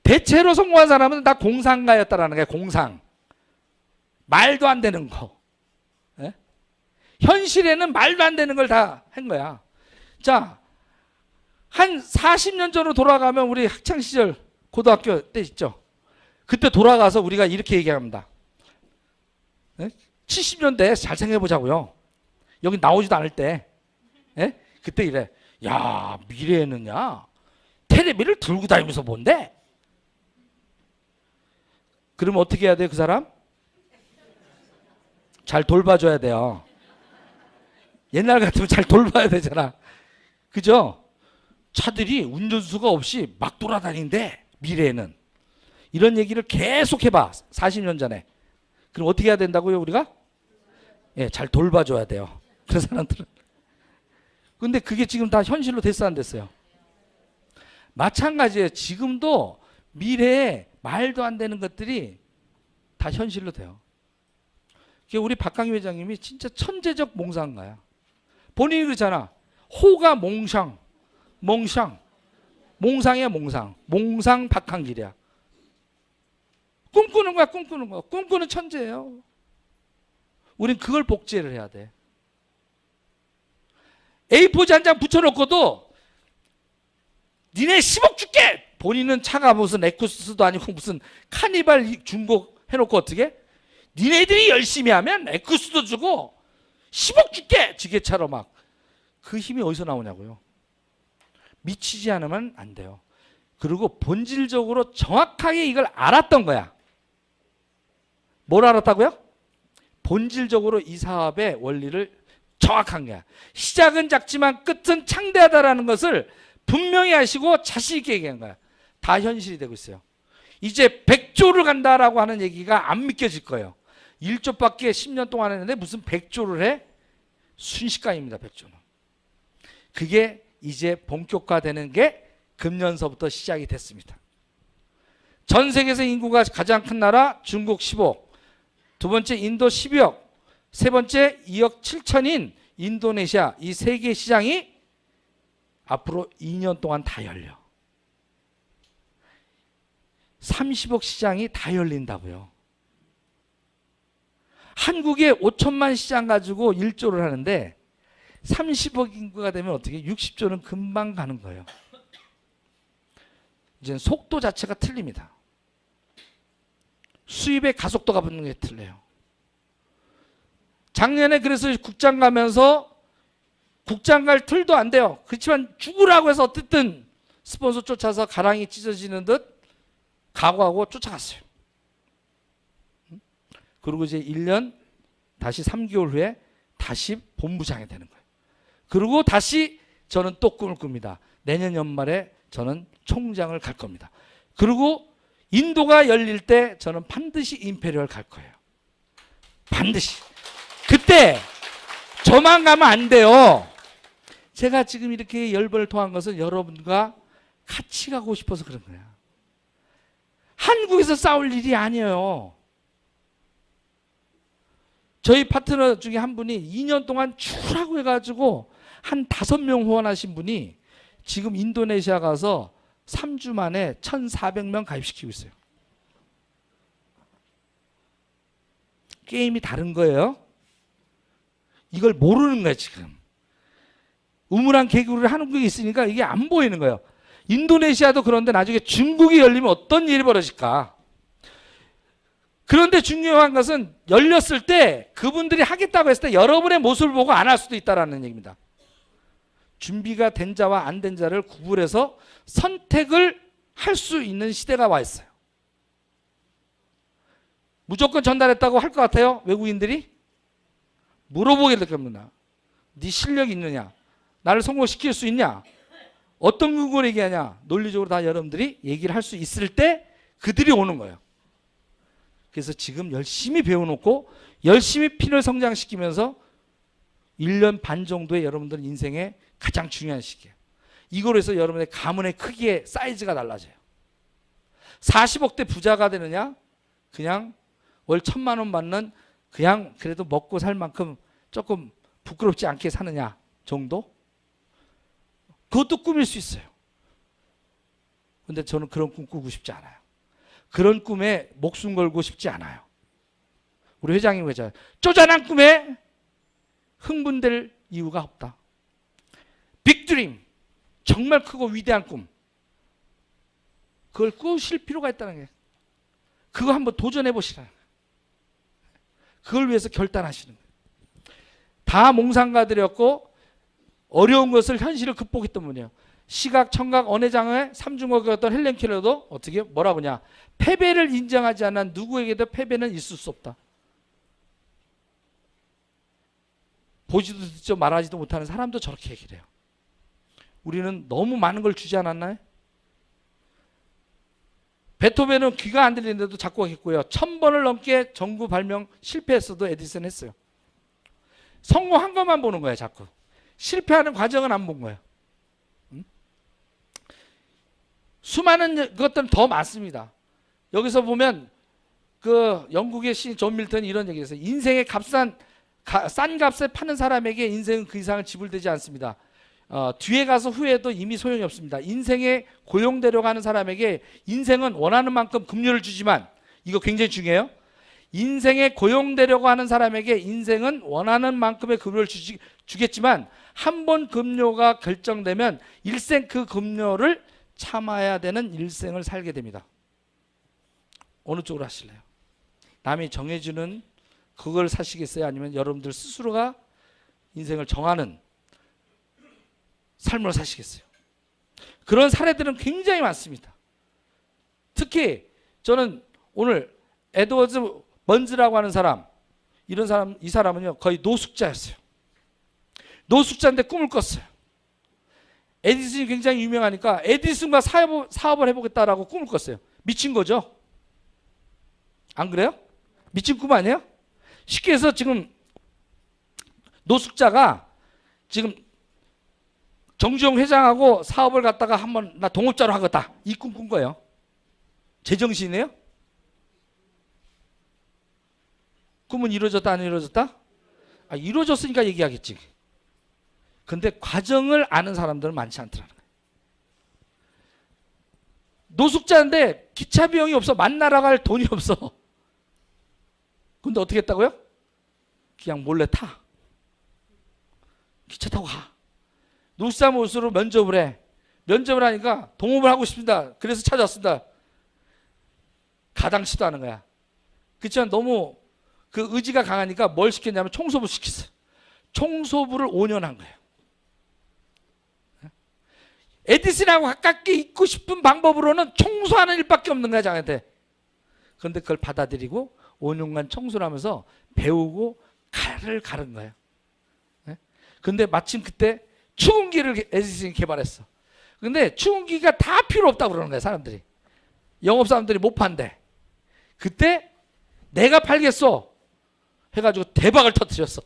대체로 성공한 사람은 다 공상가였다라는 거예요. 공상. 말도 안 되는 거. 예? 현실에는 말도 안 되는 걸 다 한 거야. 자, 한 40년 전으로 돌아가면 우리 학창시절 고등학교 때 있죠. 그때 돌아가서 우리가 이렇게 얘기합니다. 예? 70년대 잘 생각해보자고요. 여기 나오지도 않을 때. 예? 그때 이래. 야, 미래에는야 테레비를 들고 다니면서 본대. 그러면 어떻게 해야 돼요, 그 사람? 잘 돌봐줘야 돼요. 옛날 같으면 잘 돌봐야 되잖아. 그죠? 차들이 운전수가 없이 막 돌아다닌대, 미래에는. 이런 얘기를 계속 해봐, 40년 전에. 그럼 어떻게 해야 된다고요, 우리가? 예, 잘 돌봐줘야 돼요. 그 사람들은. 근데 그게 지금 다 현실로 됐어, 안 됐어요? 마찬가지예요. 지금도 미래에 말도 안 되는 것들이 다 현실로 돼요. 우리 박강희 회장님이 진짜 천재적 몽상가야. 본인이 그러잖아. 호가 몽상, 몽상, 몽상이야 몽상. 몽상 박한길이야. 꿈꾸는 거야, 꿈꾸는 거. 꿈꾸는 천재예요. 우린 그걸 복제를 해야 돼. A4지 한 장 붙여놓고도 니네 10억 줄게! 본인은 차가 무슨 에쿠스도 아니고 무슨 카니발 중고 해놓고 어떻게? 니네들이 열심히 하면 에쿠스도 주고 10억 줄게! 지게차로 막. 그 힘이 어디서 나오냐고요. 미치지 않으면 안 돼요. 그리고 본질적으로 정확하게 이걸 알았던 거야. 뭘 알았다고요? 본질적으로 이 사업의 원리를 정확한 거야. 시작은 작지만 끝은 창대하다라는 것을 분명히 아시고 자신 있게 얘기한 거야. 다 현실이 되고 있어요. 이제 100조를 간다라고 하는 얘기가 안 믿겨질 거예요. 1조밖에 10년 동안 했는데 무슨 100조를 해? 순식간입니다. 100조는. 그게 이제 본격화되는 게 금년서부터 시작이 됐습니다. 전 세계에서 인구가 가장 큰 나라 중국 15억, 두 번째 인도 12억, 세 번째 2억 7천인 인도네시아, 이 세 개 시장이 앞으로 2년 동안 다 열려. 30억 시장이 다 열린다고요. 한국의 5천만 시장 가지고 1조를 하는데 30억 인구가 되면 어떻게 60조는 금방 가는 거예요. 이제 속도 자체가 틀립니다. 수입의 가속도가 붙는 게 틀려요. 작년에 그래서 국장 가면서 국장 갈 틀도 안 돼요. 그렇지만 죽으라고 해서 어쨌든 스폰서 쫓아서 가랑이 찢어지는 듯 각오하고 쫓아갔어요. 그리고 이제 1년 다시 3개월 후에 다시 본부장이 되는 거예요. 그리고 다시 저는 또 꿈을 꿉니다. 내년 연말에 저는 총장을 갈 겁니다. 그리고 인도가 열릴 때 저는 반드시 임페리얼 갈 거예요. 반드시. 그때 저만 가면 안 돼요. 제가 지금 이렇게 열번을 토한 것은 여러분과 같이 가고 싶어서 그런 거야. 한국에서 싸울 일이 아니에요. 저희 파트너 중에 한 분이 2년 동안 주라고 해가지고 한 5명 후원하신 분이 지금 인도네시아 가서 3주 만에 1,400명 가입시키고 있어요. 게임이 다른 거예요. 이걸 모르는 거야 지금. 우물안 개구리를 한국에 있으니까 이게 안 보이는 거예요. 인도네시아도 그런데 나중에 중국이 열리면 어떤 일이 벌어질까. 그런데 중요한 것은 열렸을 때 그분들이 하겠다고 했을 때 여러분의 모습을 보고 안 할 수도 있다는 얘기입니다. 준비가 된 자와 안 된 자를 구분해서 선택을 할 수 있는 시대가 와 있어요. 무조건 전달했다고 할 것 같아요? 외국인들이? 물어보게 될 겁니다. 네 실력이 있느냐? 나를 성공시킬 수 있냐? 어떤 근거로 얘기하냐? 논리적으로 다 여러분들이 얘기를 할 수 있을 때 그들이 오는 거예요. 그래서 지금 열심히 배워놓고 열심히 피를 성장시키면서 1년 반 정도의 여러분들 인생의 가장 중요한 시기예요. 이거로 해서 여러분의 가문의 크기의 사이즈가 달라져요. 40억대 부자가 되느냐? 그냥 월 1,000만 원 받는 그냥 그래도 먹고 살 만큼 조금 부끄럽지 않게 사느냐 정도? 그것도 꿈일 수 있어요. 근데 저는 그런 꿈 꾸고 싶지 않아요. 그런 꿈에 목숨 걸고 싶지 않아요. 우리 회장님 그러잖아요. 쪼잔한 꿈에 흥분될 이유가 없다. 빅드림, 정말 크고 위대한 꿈. 그걸 꾸실 필요가 있다는 게 그거 한번 도전해 보시라는 거예요. 그걸 위해서 결단하시는 거예요. 다 몽상가들이었고 어려운 것을 현실을 극복했던 분이에요. 시각, 청각, 언어 장애 삼중국어였던 헬렌 켈러도 어떻게 뭐라 그러냐? 패배를 인정하지 않은 누구에게도 패배는 있을 수 없다. 보지도 듣지도 말하지도 못하는 사람도 저렇게 얘기를 해요. 우리는 너무 많은 걸 주지 않았나요? 베토벤은 귀가 안 들리는데도 작곡했고요. 1000번을 넘게 전구 발명 실패했어도 에디슨 했어요. 성공한 것만 보는 거예요, 자꾸. 실패하는 과정은 안 본 거예요. 수많은 것들은 더 많습니다. 여기서 보면 그 영국의 시인 존 밀턴이 이런 얘기했어요. 인생의 싼 값에 파는 사람에게 인생은 그 이상은 지불되지 않습니다. 뒤에 가서 후회해도 이미 소용이 없습니다. 인생에 고용되려고 하는 사람에게 인생은 원하는 만큼 급료를 주지만, 이거 굉장히 중요해요. 인생에 고용되려고 하는 사람에게 인생은 원하는 만큼의 급료를 주겠지만 한 번 급료가 결정되면 일생 그 급료를 참아야 되는 일생을 살게 됩니다. 어느 쪽으로 하실래요? 남이 정해주는 그걸 사시겠어요? 아니면 여러분들 스스로가 인생을 정하는 삶을 사시겠어요? 그런 사례들은 굉장히 많습니다. 특히 저는 오늘 에드워즈 먼즈라고 하는 사람, 이 사람은요 거의 노숙자였어요. 노숙자인데 꿈을 꿨어요. 에디슨이 굉장히 유명하니까 에디슨과 사업을 해보겠다라고 꿈을 꿨어요. 미친 거죠? 안 그래요? 미친 꿈 아니에요? 쉽게 해서 지금 노숙자가 지금 정주영 회장하고 사업을 갖다가 한번 나 동업자로 하겠다, 이 꿈 꾼 거예요. 제정신이에요? 꿈은 이루어졌다 안 이루어졌다? 이루어졌으니까 얘기하겠지. 근데 과정을 아는 사람들은 많지 않더라는 거예요. 노숙자인데 기차 비용이 없어. 만나러 갈 돈이 없어. 근데 어떻게 했다고요? 그냥 몰래 타. 기차 타고 가. 노숙자 모습으로 면접을 해. 면접을 하니까 동업을 하고 싶습니다. 그래서 찾아왔습니다. 가당치도 않은 거야. 그렇지만 너무 그 의지가 강하니까 뭘 시켰냐면 청소부 시켰어요. 청소부를 5년 한 거예요. 에디슨하고 가깝게 있고 싶은 방법으로는 청소하는 일밖에 없는 거야, 자기한테. 그런데 그걸 받아들이고 5년간 청소를 하면서 배우고 칼을 가른 거예요. 그런데 마침 그때 추궁기를 에디슨이 개발했어. 근데 추궁기가 다 필요 없다고 그러는 거야, 사람들이. 영업 사람들이 못 판대. 그때 내가 팔겠어 해가지고 대박을 터뜨렸어.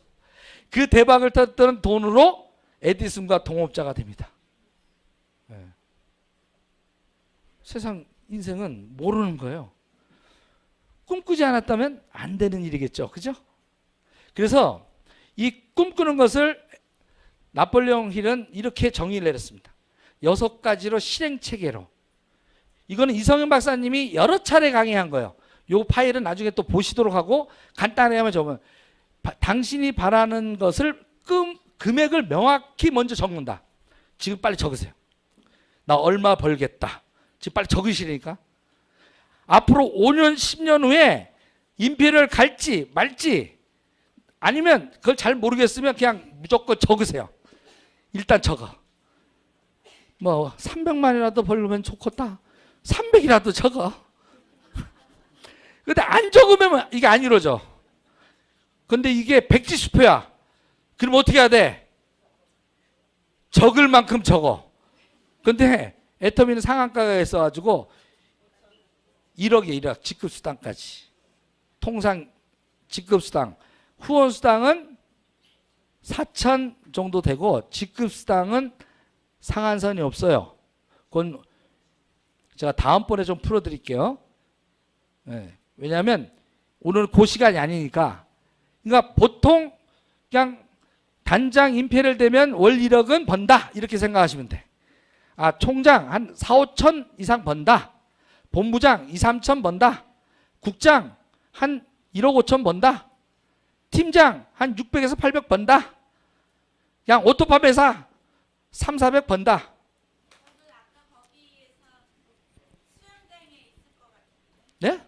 그 대박을 터뜨린 돈으로 에디슨과 동업자가 됩니다. 세상 인생은 모르는 거예요. 꿈꾸지 않았다면 안 되는 일이겠죠. 그죠? 그래서 이 꿈꾸는 것을 나폴레옹 힐은 이렇게 정의를 내렸습니다. 6가지로 실행체계로. 이거는 이성윤 박사님이 여러 차례 강의한 거예요. 이 파일은 나중에 또 보시도록 하고 간단하게 하면 적으면 당신이 바라는 것을 금액을 명확히 먼저 적는다. 지금 빨리 적으세요. 나 얼마 벌겠다. 지금 빨리 적으시니까. 앞으로 5년, 10년 후에 인피를 갈지 말지, 아니면 그걸 잘 모르겠으면 그냥 무조건 적으세요. 일단 적어. 뭐 300만이라도 벌려면 좋겠다. 300이라도 적어. 근데 안 적으면 이게 안 이루어져. 근데 이게 170표야. 그럼 어떻게 해야 돼? 적을 만큼 적어. 근데 애터미는 상한가가 있어가지고 1억에 1억, 직급수당까지. 통상 직급수당. 후원수당은 4천 정도 되고 직급수당은 상한선이 없어요. 그건 제가 다음번에 좀 풀어드릴게요. 네. 왜냐하면 오늘 그 시간이 아니니까. 그러니까 보통 그냥 단장 임패를 대면 월 1억은 번다, 이렇게 생각하시면 돼. 총장 한 4, 5천 이상 번다. 본부장 2, 3천 번다. 국장 한 1억 5천 번다. 팀장 한 600에서 800 번다. 그냥 오토팝 회사 3, 400 번다. 네?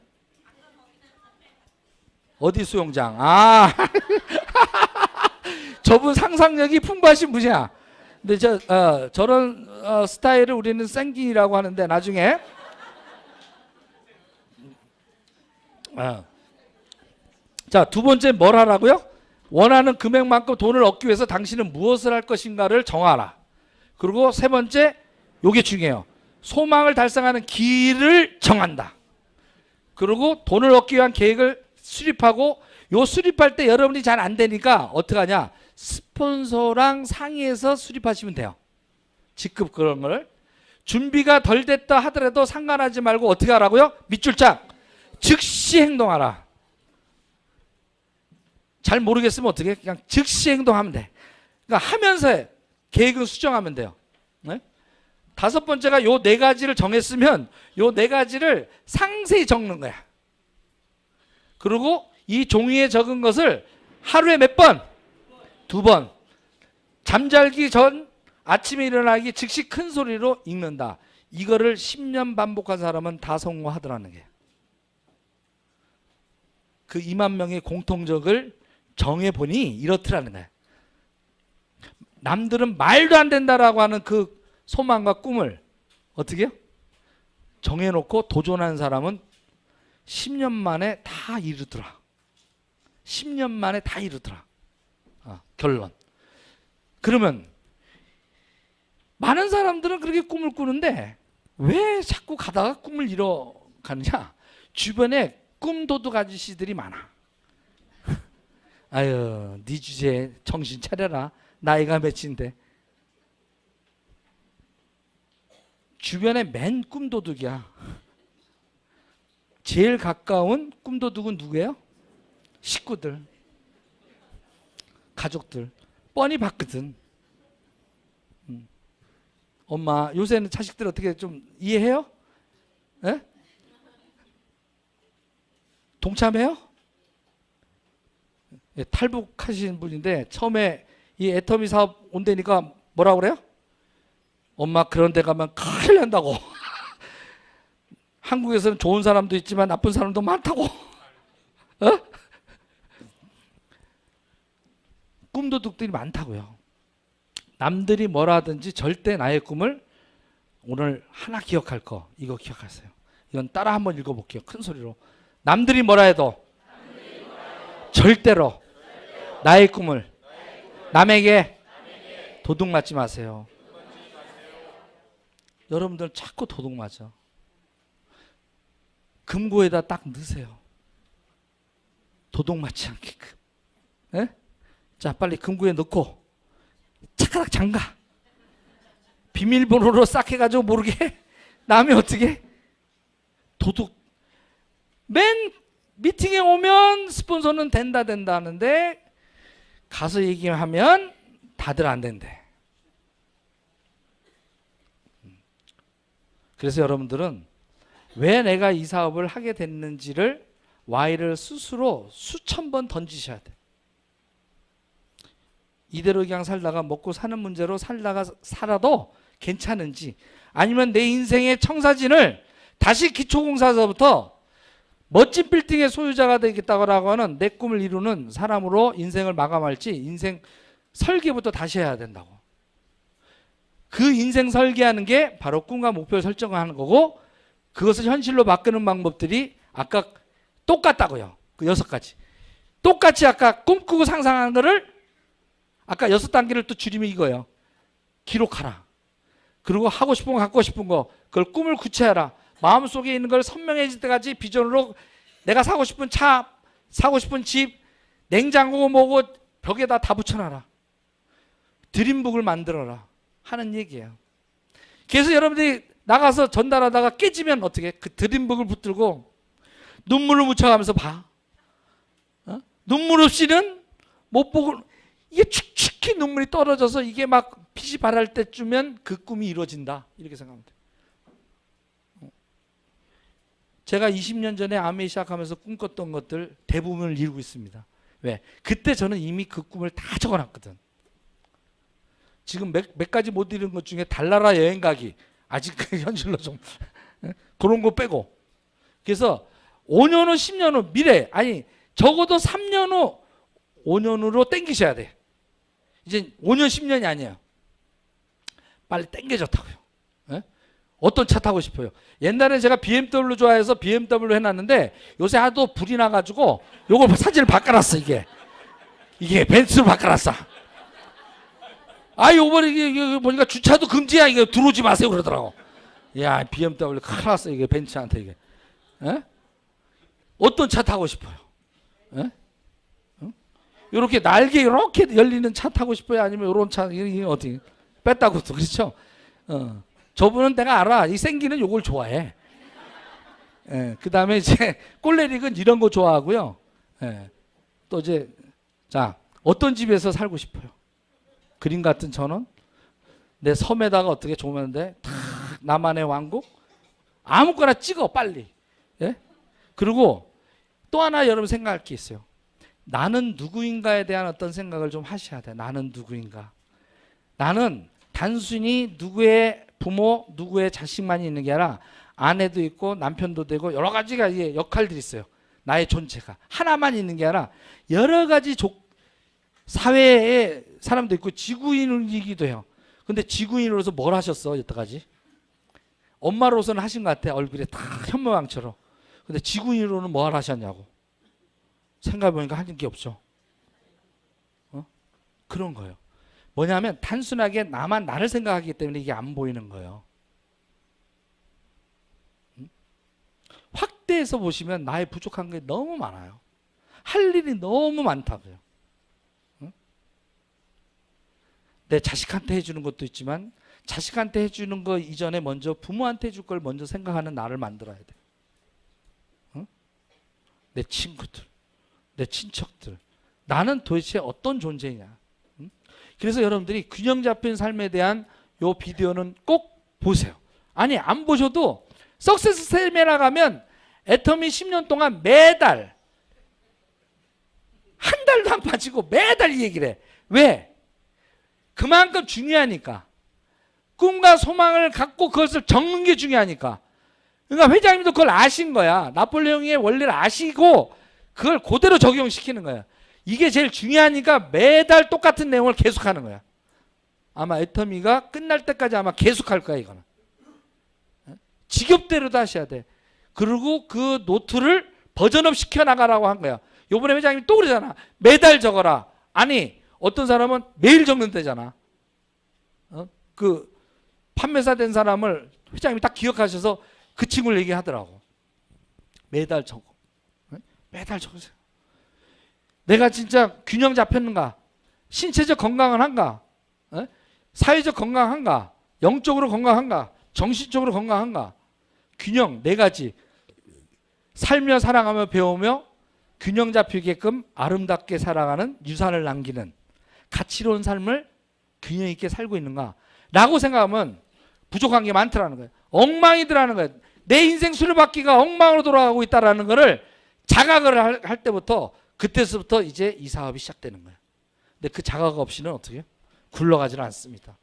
어디 수영장? 저분 상상력이 풍부하신 분이야. 근데 저런 스타일을 우리는 생긴이라고 하는데 나중에 자, 두 번째 뭘 하라고요? 원하는 금액만큼 돈을 얻기 위해서 당신은 무엇을 할 것인가를 정하라. 그리고 세 번째, 요게 중요해요. 소망을 달성하는 길을 정한다. 그리고 돈을 얻기 위한 계획을 수립하고, 요 수립할 때 여러분이 잘 안 되니까 어떻게 하냐? 스폰서랑 상의해서 수립하시면 돼요. 직급 그런 걸. 준비가 덜 됐다 하더라도 상관하지 말고 어떻게 하라고요? 밑줄 짝. 즉시 행동하라. 잘 모르겠으면 어떻게? 그냥 즉시 행동하면 돼. 그러니까 하면서 계획은 수정하면 돼요. 네? 다섯 번째가 요 네 가지를 정했으면 요 네 가지를 상세히 적는 거야. 그리고 이 종이에 적은 것을 하루에 몇 번? 2번. 잠자기 전 아침에 일어나기 즉시 큰 소리로 읽는다. 이거를 10년 반복한 사람은 다 성공하더라는 게. 그 2만 명의 공통적을 정해보니 이렇더라는 거예요. 남들은 말도 안 된다라고 하는 그 소망과 꿈을 어떻게 해요? 정해놓고 도전하는 사람은 10년 만에 다 이루더라. 10년 만에 다 이루더라. 결론. 그러면 많은 사람들은 그렇게 꿈을 꾸는데 왜 자꾸 가다가 꿈을 잃어가느냐? 주변에 꿈도둑 아저씨들이 많아. 아유, 네 주제에 정신 차려라. 나이가 몇인데. 주변에 맨 꿈도둑이야. 제일 가까운 꿈도둑은 누구예요? 식구들, 가족들. 뻔히 봤거든. 엄마, 요새는 자식들 어떻게 좀 이해해요? 에? 동참해요? 예, 탈북하신 분인데 처음에 이 애터미 사업 온다니까 뭐라고 그래요? 엄마, 그런 데 가면 큰일 난다고. 한국에서는 좋은 사람도 있지만 나쁜 사람도 많다고. 꿈도둑들이 많다고요. 남들이 뭐라 하든지 절대 나의 꿈을 오늘 하나 기억할 거, 이거 기억하세요. 이건 따라 한번 읽어볼게요. 큰 소리로. 남들이 뭐라 해도 절대로 나의 꿈을 남에게 도둑 맞지 마세요. 여러분들 자꾸 도둑 맞아. 금고에다 딱 넣으세요. 도둑 맞지 않게끔. 네? 자, 빨리 금고에 넣고 차가닥 잠가. 비밀번호로 싹 해가지고 모르게 남이 어떻게? 도둑. 맨 미팅에 오면 스폰서는 된다 하는데 가서 얘기하면 다들 안 된대. 그래서 여러분들은 왜 내가 이 사업을 하게 됐는지를 Y를 스스로 수천 번 던지셔야 돼. 이대로 그냥 살다가 먹고 사는 문제로 살아도 괜찮은지, 아니면 내 인생의 청사진을 다시 기초공사에서부터 멋진 빌딩의 소유자가 되겠다고 하는 내 꿈을 이루는 사람으로 인생을 마감할지 인생 설계부터 다시 해야 된다고. 그 인생 설계하는 게 바로 꿈과 목표를 설정하는 거고, 그것을 현실로 바꾸는 방법들이 아까 똑같다고요. 그 6가지. 똑같이 아까 꿈꾸고 상상하는 거를 아까 6단계를 또 줄이면 이거예요. 기록하라. 그리고 하고 싶은 거, 갖고 싶은 거, 그걸 꿈을 구체하라. 마음속에 있는 걸 선명해질 때까지 비전으로 내가 사고 싶은 차, 사고 싶은 집, 냉장고 뭐고 벽에다 다 붙여놔라. 드림북을 만들어라 하는 얘기예요. 그래서 여러분들이 나가서 전달하다가 깨지면 어떻게? 그 드림북을 붙들고 눈물을 묻혀가면서 봐. 눈물 없이는 못 보고, 이게 축축히 눈물이 떨어져서 이게 막 빛이 발할 때쯤면 그 꿈이 이루어진다. 이렇게 생각하면 돼요. 제가 20년 전에 아메이 시작하면서 꿈꿨던 것들 대부분을 이루고 있습니다. 왜? 그때 저는 이미 그 꿈을 다 적어놨거든. 지금 몇 가지 못 이룬 것 중에 달나라 여행 가기, 아직 현실로 좀 그런 거 빼고. 그래서 5년 후, 10년 후 미래, 아니 적어도 3년 후, 5년 후로 땡기셔야 돼. 이제 5년, 10년이 아니에요. 빨리 땡겨졌다고요. 예? 어떤 차 타고 싶어요? 옛날에 제가 BMW 좋아해서 BMW 해놨는데 요새 하도 불이 나가지고 요걸 사진을 바꿔놨어. 이게 벤츠로 바꿔놨어. 아, 요번에 이게 보니까 주차도 금지야. 이게 들어오지 마세요 그러더라고. 야, BMW 큰일 났어. 이게 벤츠한테 이게. 에? 어떤 차 타고 싶어요? 에? 이렇게 날개 이렇게 열리는 차 타고 싶어요? 아니면 이런 차, 이게 어떻게 뺐다고 또 그렇죠? 저분은 내가 알아. 이 생기는 요걸 좋아해. 예, 그 다음에 이제 꼴레릭은 이런 거 좋아하고요. 예, 또 이제 자, 어떤 집에서 살고 싶어요? 그림 같은 전원? 내 섬에다가 어떻게 조명인데 탁 나만의 왕국? 아무거나 찍어 빨리. 예? 그리고 또 하나 여러분 생각할 게 있어요. 나는 누구인가에 대한 어떤 생각을 좀 하셔야 돼. 나는 누구인가? 나는 단순히 누구의 부모, 누구의 자식만이 있는 게 아니라 아내도 있고 남편도 되고 여러 가지가 이게 역할들이 있어요. 나의 존재가 하나만 있는 게 아니라 여러 가지 사회에 사람도 있고 지구인이기도 해요. 근데 지구인으로서 뭘 하셨어 여태까지? 엄마로서는 하신 것 같아. 얼굴에 다 현모양처럼. 근데 지구인으로는 뭘 하셨냐고. 생각해보니까 하는 게 없죠. 그런 거예요. 뭐냐면 단순하게 나만 나를 생각하기 때문에 이게 안 보이는 거예요. 확대해서 보시면 나의 부족한 게 너무 많아요. 할 일이 너무 많다고요. 내 자식한테 해주는 것도 있지만 자식한테 해주는 거 이전에 먼저 부모한테 해줄 걸 먼저 생각하는 나를 만들어야 돼. 내 친구들, 내 친척들, 나는 도대체 어떤 존재냐. 그래서 여러분들이 균형 잡힌 삶에 대한 요 비디오는 꼭 보세요. 아니 안 보셔도 석세스 세미나 가면 애터미 10년 동안 매달 한 달도 안 빠지고 매달 이 얘기를 해. 왜? 그만큼 중요하니까. 꿈과 소망을 갖고 그것을 적는 게 중요하니까. 그러니까 회장님도 그걸 아신 거야. 나폴레옹의 원리를 아시고 그걸 그대로 적용시키는 거야. 이게 제일 중요하니까 매달 똑같은 내용을 계속하는 거야. 아마 애터미가 끝날 때까지 아마 계속할 거야 이거는. 직업대로도 하셔야 돼. 그리고 그 노트를 버전업 시켜 나가라고 한 거야. 요번에 회장님이 또 그러잖아. 매달 적어라. 아니 어떤 사람은 매일 적는다잖아. 그 판매사 된 사람을 회장님이 딱 기억하셔서 그 친구를 얘기하더라고. 매달 적어. 매달 적으세요. 내가 진짜 균형 잡혔는가? 신체적 건강은 한가? 사회적 건강한가? 영적으로 건강한가? 정신적으로 건강한가? 균형 네 가지. 살며 살아가며 배우며 균형 잡히게끔 아름답게 살아가는 유산을 남기는 가치로운 삶을 균형 있게 살고 있는가? 라고 생각하면 부족한 게 많더라는 거예요. 엉망이더라는 거예요. 내 인생 수레바퀴가 엉망으로 돌아가고 있다는 거를 자각을 할 때부터 그때서부터 이제 이 사업이 시작되는 거예요. 근데 그 자각 없이는 어떻게 해요? 굴러가지는 않습니다.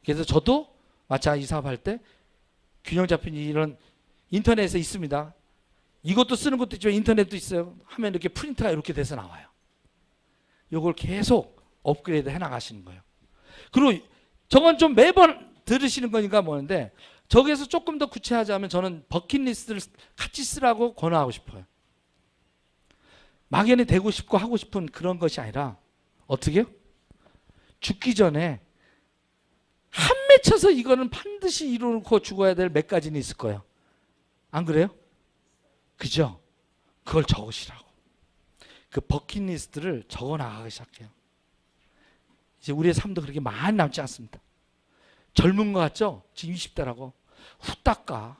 그래서 저도 마찬가지 이 사업할 때 균형 잡힌 이런 인터넷에 있습니다. 이것도 쓰는 것도 있지만 인터넷도 있어요. 하면 이렇게 프린트가 이렇게 돼서 나와요. 이걸 계속 업그레이드 해나가시는 거예요. 그리고 저건 좀 매번 들으시는 거니까 뭐는데 저기에서 조금 더 구체하자면 저는 버킷리스트를 같이 쓰라고 권하고 싶어요. 막연히 되고 싶고 하고 싶은 그런 것이 아니라 어떻게요? 죽기 전에 한 맺혀서 이거는 반드시 이루고 죽어야 될 몇 가지는 있을 거예요. 안 그래요? 그죠? 그걸 적으시라고. 그 버킷리스트를 적어나가기 시작해요. 이제 우리의 삶도 그렇게 많이 남지 않습니다. 젊은 것 같죠? 지금 20대라고. 후딱 가.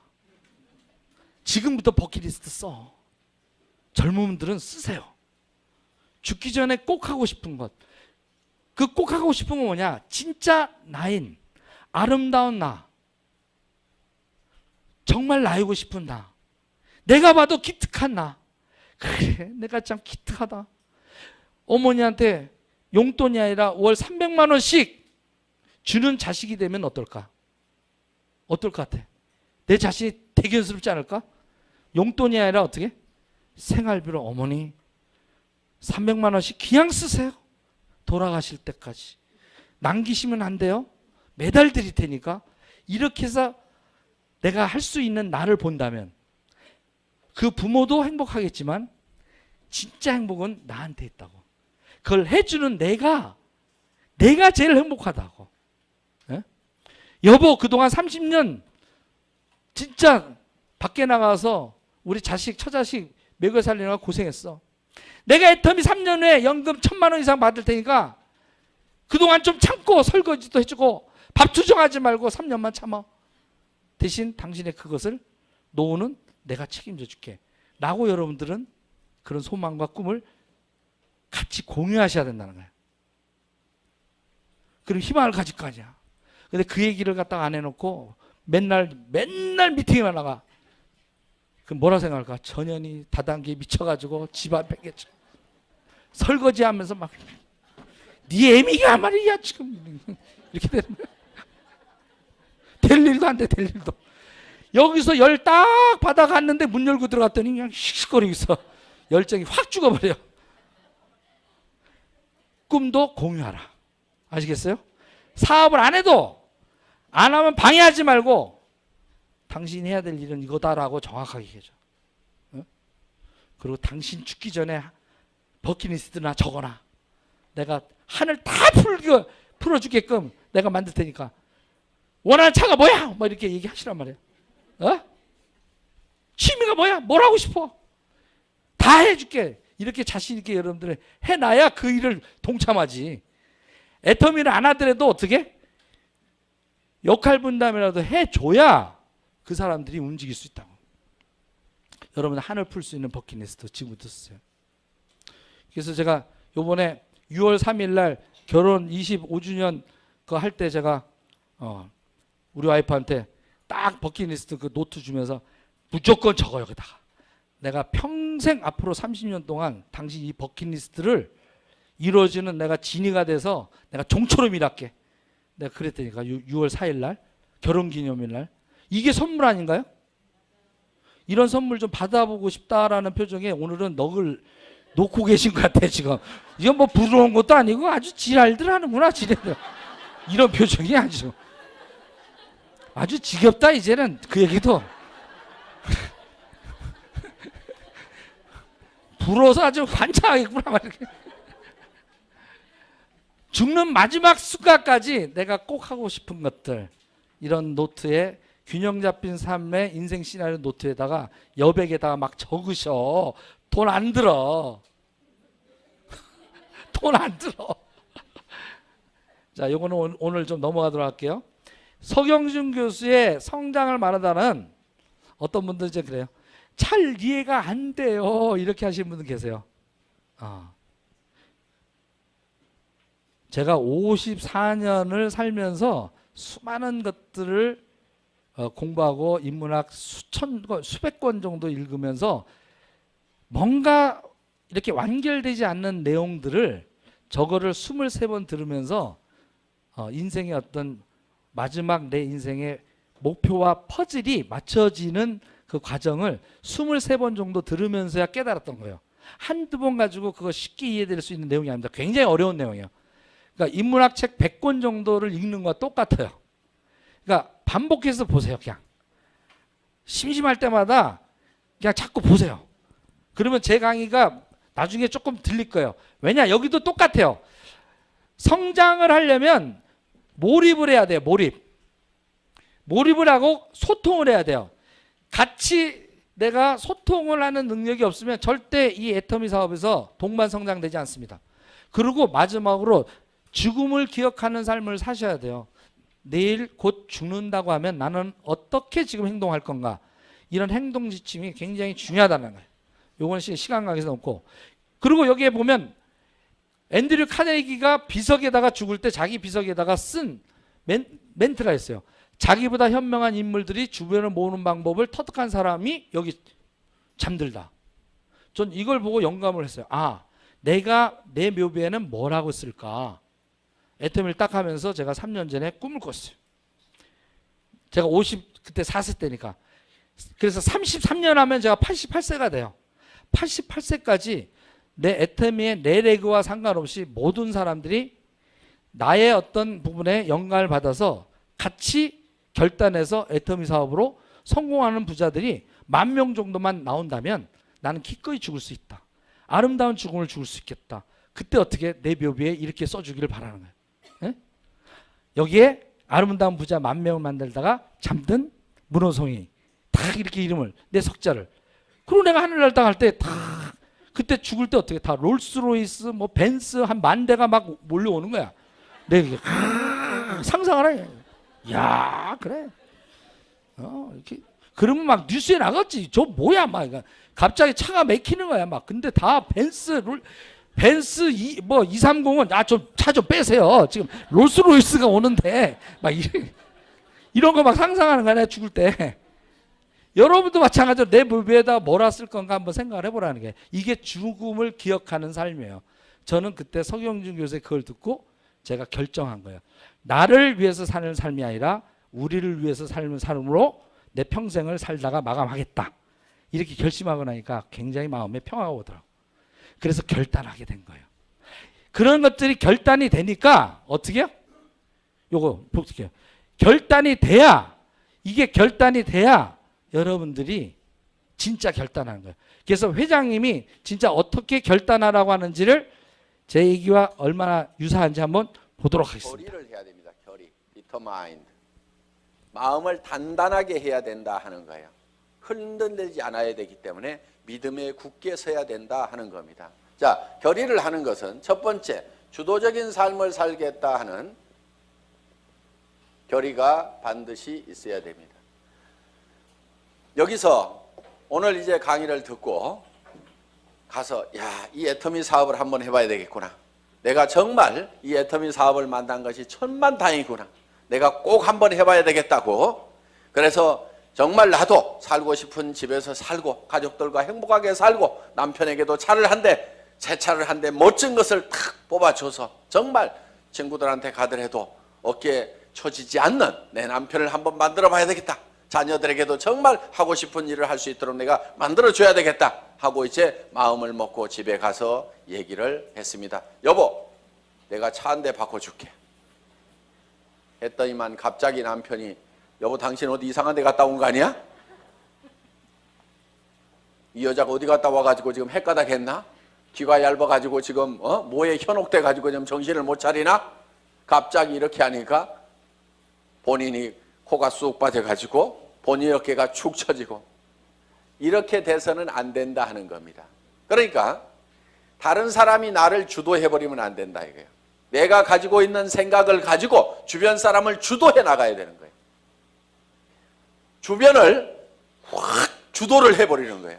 지금부터 버킷리스트 써. 젊은 분들은 쓰세요. 죽기 전에 꼭 하고 싶은 것. 그 꼭 하고 싶은 건 뭐냐? 진짜 나인, 아름다운 나. 정말 나이고 싶은 나. 내가 봐도 기특한 나. 그래, 내가 참 기특하다. 어머니한테 용돈이 아니라 월 300만 원씩 주는 자식이 되면 어떨까? 어떨 것 같아? 내 자신이 대견스럽지 않을까? 용돈이 아니라 어떻게? 생활비로 어머니 300만 원씩 그냥 쓰세요. 돌아가실 때까지. 남기시면 안 돼요. 매달 드릴 테니까 이렇게 해서 내가 할 수 있는 나를 본다면 그 부모도 행복하겠지만 진짜 행복은 나한테 있다고. 그걸 해주는 내가 제일 행복하다고. 예? 여보 그동안 30년 진짜 밖에 나가서 우리 자식 처자식 먹여 살리느라 고생했어. 내가 애터미 3년 후에 연금 1,000만 원 이상 받을 테니까 그동안 좀 참고 설거지도 해주고 밥 투정하지 말고 3년만 참아. 대신 당신의 그것을 노후는 내가 책임져 줄게 라고 여러분들은 그런 소망과 꿈을 같이 공유하셔야 된다는 거예요. 그리고 희망을 가질 거 아니야. 근데 그 얘기를 갖다가 안 해놓고 맨날 미팅에만 나가. 그럼 뭐라 생각할까? 전현이 다단계에 미쳐가지고 집안 뺏겠죠. 설거지하면서 막 네 애미가 말이야 지금 이렇게 되는 거야. 될 일도 안 돼, 될 일도. 여기서 열 딱 받아갔는데 문 열고 들어갔더니 그냥 씩씩거리고 있어. 열정이 확 죽어버려. 꿈도 공유하라. 아시겠어요? 사업을 안 해도 안 하면 방해하지 말고 당신이 해야 될 일은 이거다라고 정확하게 얘기해줘. 어? 그리고 당신 죽기 전에 버킷리스트나 적어놔. 내가 하늘 다 풀어주게끔 내가 만들 테니까 원하는 차가 뭐야? 뭐 이렇게 얘기하시란 말이에요. 어? 취미가 뭐야? 뭘 하고 싶어? 다 해줄게. 이렇게 자신 있게 여러분들이 해놔야 그 일을 동참하지. 애터미를 안 하더라도 어떻게? 역할 분담이라도 해줘야 그 사람들이 움직일 수 있다고. 여러분 한을 풀 수 있는 버킷리스트 지금부터 쓰세요. 그래서 제가 요번에 6월 3일 날 결혼 25주년 그거 할 때 제가 우리 와이프한테 딱 버킷리스트 그 노트 주면서 무조건 적어 여기다가. 내가 평생 앞으로 30년 동안 당신 이 버킷리스트를 이루어지는 내가 진이가 돼서 내가 종처럼 일할게. 내가 그랬다니까 6월 4일 날 결혼기념일 날. 이게 선물 아닌가요? 이런 선물 좀 받아보고 싶다라는 표정에 오늘은 넋을 놓고 계신 것 같아 지금. 이건 뭐 부러운 것도 아니고 아주 지랄들 하는구나 지랄들. 이런 표정이 아주 지겹다 이제는 그 얘기도. 부러워서 아주 환장하겠구나 막 이렇게. 죽는 마지막 순간까지 내가 꼭 하고 싶은 것들 이런 노트에 균형 잡힌 삶의 인생 시나리오 노트에다가 여백에다가 막 적으셔. 돈 안 들어. 돈 안 들어. 자, 요거는 오늘 좀 넘어가도록 할게요. 서경준 교수의 성장을 말하다는 어떤 분들 이제 그래요. 잘 이해가 안 돼요. 이렇게 하시는 분들 계세요. 제가 54년을 살면서 수많은 것들을 공부하고 인문학 수백 권 정도 읽으면서 뭔가 이렇게 완결되지 않는 내용들을 저거를 23번 들으면서 인생의 어떤 마지막 내 인생의 목표와 퍼즐이 맞춰지는 그 과정을 23번 정도 들으면서야 깨달았던 거예요. 한두 번 가지고 그거 쉽게 이해될 수 있는 내용이 아닙니다. 굉장히 어려운 내용이에요. 그러니까 인문학 책 100권 정도를 읽는 것과 똑같아요. 그러니까 반복해서 보세요. 그냥 심심할 때마다 그냥 자꾸 보세요. 그러면 제 강의가 나중에 조금 들릴 거예요. 왜냐? 여기도 똑같아요. 성장을 하려면 몰입을 해야 돼요. 몰입을 하고 소통을 해야 돼요. 같이 내가 소통을 하는 능력이 없으면 절대 이 애터미 사업에서 동반 성장되지 않습니다. 그리고 마지막으로 죽음을 기억하는 삶을 사셔야 돼요. 내일 곧 죽는다고 하면 나는 어떻게 지금 행동할 건가? 이런 행동 지침이 굉장히 중요하다는 거예요. 요건 시간 관계에서 없고. 그리고 여기에 보면 앤드류 카네기가 비석에다가 죽을 때 자기 비석에다가 쓴 멘트가 있어요. 자기보다 현명한 인물들이 주변을 모으는 방법을 터득한 사람이 여기 잠들다. 전 이걸 보고 영감을 했어요. 내가 내 묘비에는 뭘 하고 있을까? 애터미를 딱 하면서 제가 3년 전에 꿈을 꿨어요. 제가 50 그때 4세 때니까. 그래서 33년 하면 제가 88세가 돼요. 88세까지 내 애터미의 내레그와 상관없이 모든 사람들이 나의 어떤 부분에 영감을 받아서 같이 결단해서 애터미 사업으로 성공하는 부자들이 10,000명 정도만 나온다면 나는 기꺼이 죽을 수 있다. 아름다운 죽음을 죽을 수 있겠다. 그때 어떻게 내 묘비에 이렇게 써주기를 바라는 거예요. 예? 여기에 아름다운 부자 10,000명을 만들다가 잠든 문호성이 다 이렇게 이름을 내 석자를 그리고 내가 하늘날 땅 할 때 다 그때 죽을 때 어떻게 다 롤스로이스 뭐 벤츠 한 10,000대가 막 몰려오는 거야. 내가 상상하라. 야 그래. 이렇게 그러면 막 뉴스에 나갔지. 저 뭐야 막 갑자기 차가 막히는 거야 막. 근데 다 벤츠 230은 좀 차 좀 빼세요. 지금 롤스로이스가 오는데 막 이런 거 막 상상하는 거야. 내가 죽을 때. 여러분도 마찬가지로 내 묘비에다 뭐라 쓸 건가 한번 생각을 해보라는 게 이게 죽음을 기억하는 삶이에요. 저는 그때 서경준 교수의 그걸 듣고 제가 결정한 거예요. 나를 위해서 사는 삶이 아니라 우리를 위해서 삶을 삶으로 내 평생을 살다가 마감하겠다. 이렇게 결심하고 나니까 굉장히 마음에 평화가 오더라고요. 그래서 결단하게 된 거예요. 그런 것들이 결단이 되니까 어떻게 해요? 요거 복습해요. 결단이 돼야 이게 결단이 돼야 여러분들이 진짜 결단하는 거예요. 그래서 회장님이 진짜 어떻게 결단하라고 하는지를 제 얘기와 얼마나 유사한지 한번 보도록 하겠습니다. 결의를 해야 됩니다. 결의, determined. 마음을 단단하게 해야 된다 하는 거예요. 흔들리지 않아야 되기 때문에 믿음에 굳게 서야 된다 하는 겁니다. 자, 결의를 하는 것은 첫 번째, 주도적인 삶을 살겠다 하는 결의가 반드시 있어야 됩니다. 여기서 오늘 이제 강의를 듣고 가서 이 애터미 사업을 한번 해봐야 되겠구나. 내가 정말 이 애터미 사업을 만난 것이 천만다행이구나. 내가 꼭 한번 해봐야 되겠다고. 그래서 정말 나도 살고 싶은 집에서 살고 가족들과 행복하게 살고 남편에게도 차를 한 대, 새 차를 한 대 멋진 것을 탁 뽑아줘서 정말 친구들한테 가더라도 어깨에 처지지 않는 내 남편을 한번 만들어 봐야 되겠다. 자녀들에게도 정말 하고 싶은 일을 할 수 있도록 내가 만들어줘야 되겠다 하고 이제 마음을 먹고 집에 가서 얘기를 했습니다. 여보, 내가 차 한 대 바꿔줄게. 했더니만 갑자기 남편이 여보 당신 어디 이상한 데 갔다 온 거 아니야? 이 여자가 어디 갔다 와가지고 지금 헷가닥 했나? 귀가 얇아가지고 지금 뭐에 현혹돼가지고 지금 정신을 못 차리나? 갑자기 이렇게 하니까 본인이 코가 쑥 빠져가지고 본인 어깨가 축 처지고 이렇게 돼서는 안 된다 하는 겁니다. 그러니까 다른 사람이 나를 주도해버리면 안 된다 이거예요. 내가 가지고 있는 생각을 가지고 주변 사람을 주도해 나가야 되는 거예요. 주변을 확 주도를 해버리는 거예요.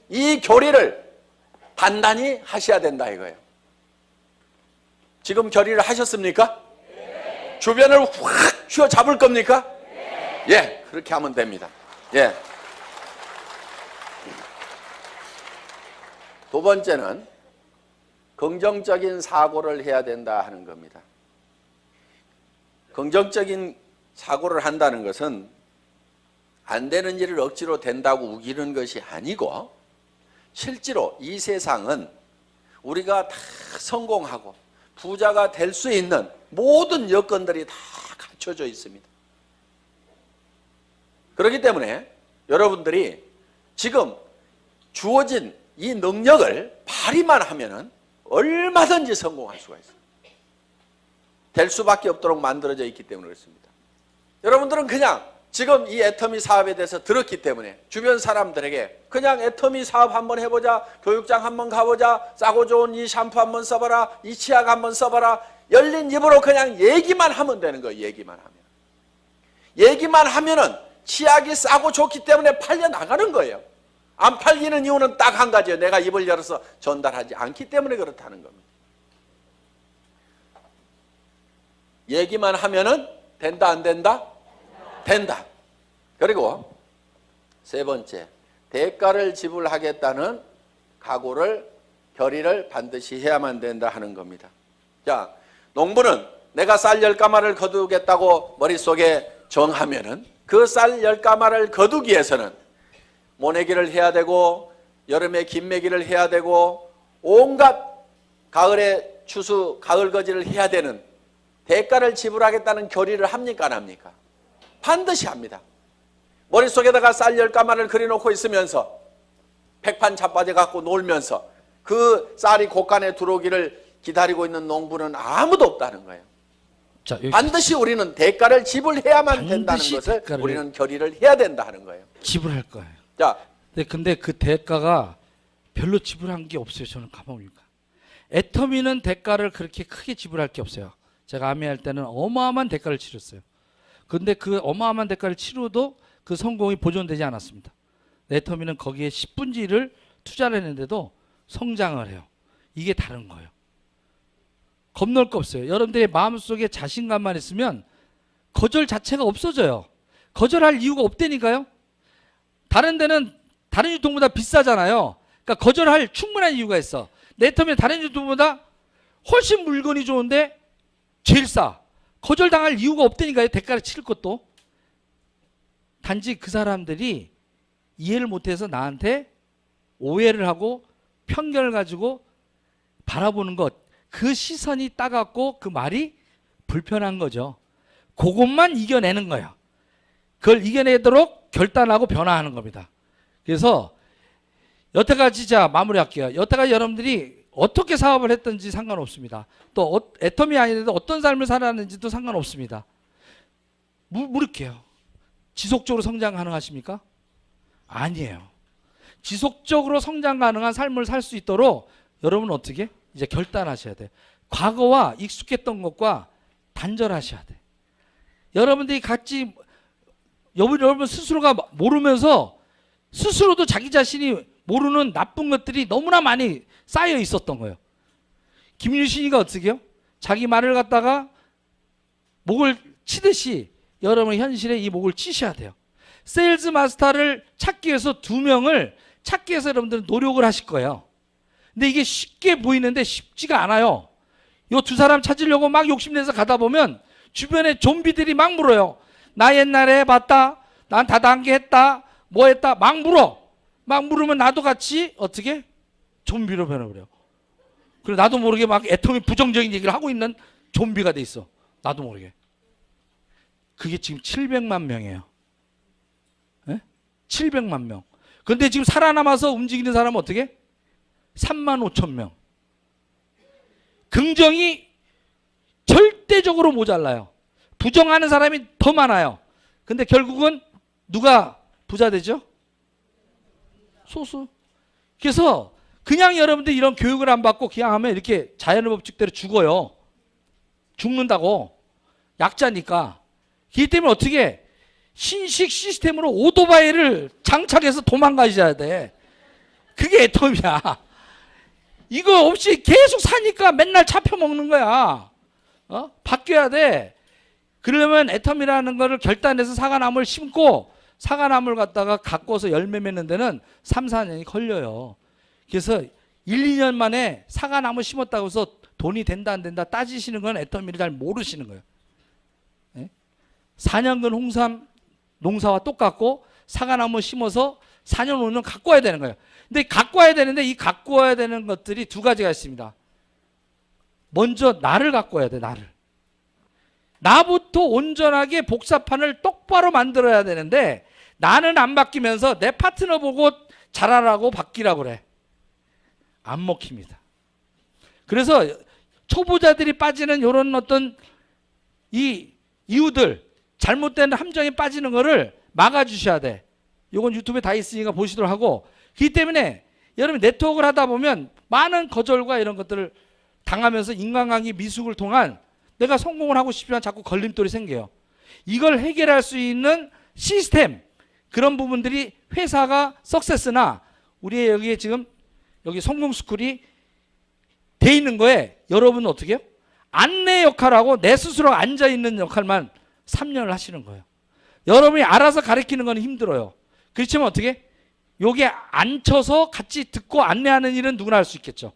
이 결의를 단단히 하셔야 된다 이거예요. 지금 결의를 하셨습니까? 네. 주변을 확 휘어잡을 겁니까? 네. 예, 그렇게 하면 됩니다. 예. 두 번째는 긍정적인 사고를 해야 된다 하는 겁니다. 긍정적인 사고를 한다는 것은 안 되는 일을 억지로 된다고 우기는 것이 아니고 실제로 이 세상은 우리가 다 성공하고 부자가 될 수 있는 모든 여건들이 다 갖춰져 있습니다. 그렇기 때문에 여러분들이 지금 주어진 이 능력을 발휘만 하면은 얼마든지 성공할 수가 있어요. 될 수밖에 없도록 만들어져 있기 때문에 그렇습니다. 여러분들은 그냥 지금 이 애터미 사업에 대해서 들었기 때문에 주변 사람들에게 그냥 애터미 사업 한번 해보자, 교육장 한번 가보자, 싸고 좋은 이 샴푸 한번 써봐라, 이 치약 한번 써봐라, 열린 입으로 그냥 얘기만 하면 되는 거예요. 얘기만 하면. 얘기만 하면은 치약이 싸고 좋기 때문에 팔려 나가는 거예요. 안 팔리는 이유는 딱 한 가지예요. 내가 입을 열어서 전달하지 않기 때문에 그렇다는 겁니다. 얘기만 하면은 된다 안 된다? 된다. 그리고 세 번째, 대가를 지불하겠다는 각오를 결의를 반드시 해야만 된다 하는 겁니다. 자, 농부는 내가 쌀 10가마를 거두겠다고 머릿속에 정하면은 그 쌀 10가마를 거두기 위해서는 모내기를 해야 되고 여름에 김매기를 해야 되고 온갖 가을에 추수 가을거지를 해야 되는 대가를 지불하겠다는 결의를 합니까 안 합니까? 반드시 합니다. 머릿속에다가 쌀 10가마를 그려놓고 있으면서 백판 자빠져 갖고 놀면서 그 쌀이 곳간에 들어오기를 기다리고 있는 농부는 아무도 없다는 거예요. 자, 여기 반드시 우리는 대가를 지불해야만 된다는 반드시 것을 대가를 우리는 결의를 해야 된다 하는 거예요. 지불할 거예요. 자, 근데 그 대가가 별로 지불한 게 없어요. 저는 가보니까 애터미는 대가를 그렇게 크게 지불할 게 없어요. 제가 아미할 때는 어마어마한 대가를 치렀어요. 근데 그 어마어마한 대가를 치러도 그 성공이 보존되지 않았습니다. 애터미는 거기에 10분의 1을 투자를 했는데도 성장을 해요. 이게 다른 거예요. 겁날 거 없어요. 여러분들의 마음속에 자신감만 있으면 거절 자체가 없어져요. 거절할 이유가 없다니까요. 다른 데는 다른 유통보다 비싸잖아요. 그러니까 거절할 충분한 이유가 있어. 애터미는 다른 유통보다 훨씬 물건이 좋은데 제일 싸. 거절당할 이유가 없다니까요. 대가를 치를 것도. 단지 그 사람들이 이해를 못해서 나한테 오해를 하고 편견을 가지고 바라보는 것, 그 시선이 따갑고 그 말이 불편한 거죠. 그것만 이겨내는 거예요. 그걸 이겨내도록 결단하고 변화하는 겁니다. 그래서 여태까지 자 마무리할게요. 여태까지 여러분들이 어떻게 사업을 했든지 상관없습니다. 또 애터미 아니더라도 어떤 삶을 살았는지도 상관없습니다. 물을게요. 지속적으로 성장 가능하십니까? 아니에요. 지속적으로 성장 가능한 삶을 살 수 있도록 여러분은 어떻게? 이제 결단하셔야 돼. 과거와 익숙했던 것과 단절하셔야 돼. 여러분들이 같이 여러분 스스로가 모르면서 스스로도 자기 자신이 모르는 나쁜 것들이 너무나 많이 쌓여 있었던 거예요. 김유신이가 어떻게 해요? 자기 말을 갖다가 목을 치듯이 여러분 현실에 이 목을 치셔야 돼요. 세일즈 마스터를 찾기 위해서 2명을 찾기 위해서 여러분들은 노력을 하실 거예요. 근데 이게 쉽게 보이는데 쉽지가 않아요. 이 2사람 찾으려고 막 욕심내서 가다 보면 주변에 좀비들이 막 물어요. 나 옛날에 봤다. 난 다단계 했다. 뭐 했다. 막 물어. 막 물으면 나도 같이 어떻게? 좀비로 변해버려요. 그리고 나도 모르게 막 애터미 부정적인 얘기를 하고 있는 좀비가 돼 있어. 나도 모르게. 그게 지금 700만 명이에요. 네? 700만 명. 근데 지금 살아남아서 움직이는 사람은 어떻게? 3만 5천 명. 긍정이 절대적으로 모자라요. 부정하는 사람이 더 많아요. 근데 결국은 누가 부자 되죠? 소수. 그래서 그냥 여러분들 이런 교육을 안 받고 그냥 하면 이렇게 자연의 법칙대로 죽어요. 죽는다고. 약자니까. 그렇기 때문에 어떻게 신식 시스템으로 오토바이를 장착해서 도망가셔야 돼. 그게 애터미야. 이거 없이 계속 사니까 맨날 잡혀먹는 거야. 바뀌어야 돼. 그러려면 애터미라는 거를 결단해서 사과나무를 심고 사과나무를 갖다가 가꿔서 열매 맺는 데는 3, 4년이 걸려요. 그래서 1, 2년 만에 사과나무 심었다고 해서 돈이 된다 안 된다 따지시는 건 애터미를 잘 모르시는 거예요. 4년근 홍삼 농사와 똑같고 사과나무 심어서 4년 5년 갖고 와야 되는 거예요. 근데 갖고 와야 되는데 이 갖고 와야 되는 것들이 2가지가 있습니다. 먼저 나를 갖고 와야 돼. 나를. 나부터 온전하게 복사판을 똑바로 만들어야 되는데 나는 안 바뀌면서 내 파트너 보고 잘하라고 바뀌라고 그래. 안 먹힙니다. 그래서 초보자들이 빠지는 이런 어떤 이 이유들 잘못된 함정에 빠지는 거를 막아주셔야 돼. 이건 유튜브에 다 있으니까 보시도록 하고 그렇기 때문에 여러분 네트워크를 하다 보면 많은 거절과 이런 것들을 당하면서 인간관계 미숙을 통한 내가 성공을 하고 싶지만 자꾸 걸림돌이 생겨요. 이걸 해결할 수 있는 시스템 그런 부분들이 회사가 석세스나 우리의 여기에 지금 여기 성공스쿨이 돼 있는 거에 여러분은 어떻게 해요? 안내 역할하고 내 스스로 앉아있는 역할만 3년을 하시는 거예요. 여러분이 알아서 가르치는 건 힘들어요. 그렇지만 어떻게? 요게 앉혀서 같이 듣고 안내하는 일은 누구나 할 수 있겠죠.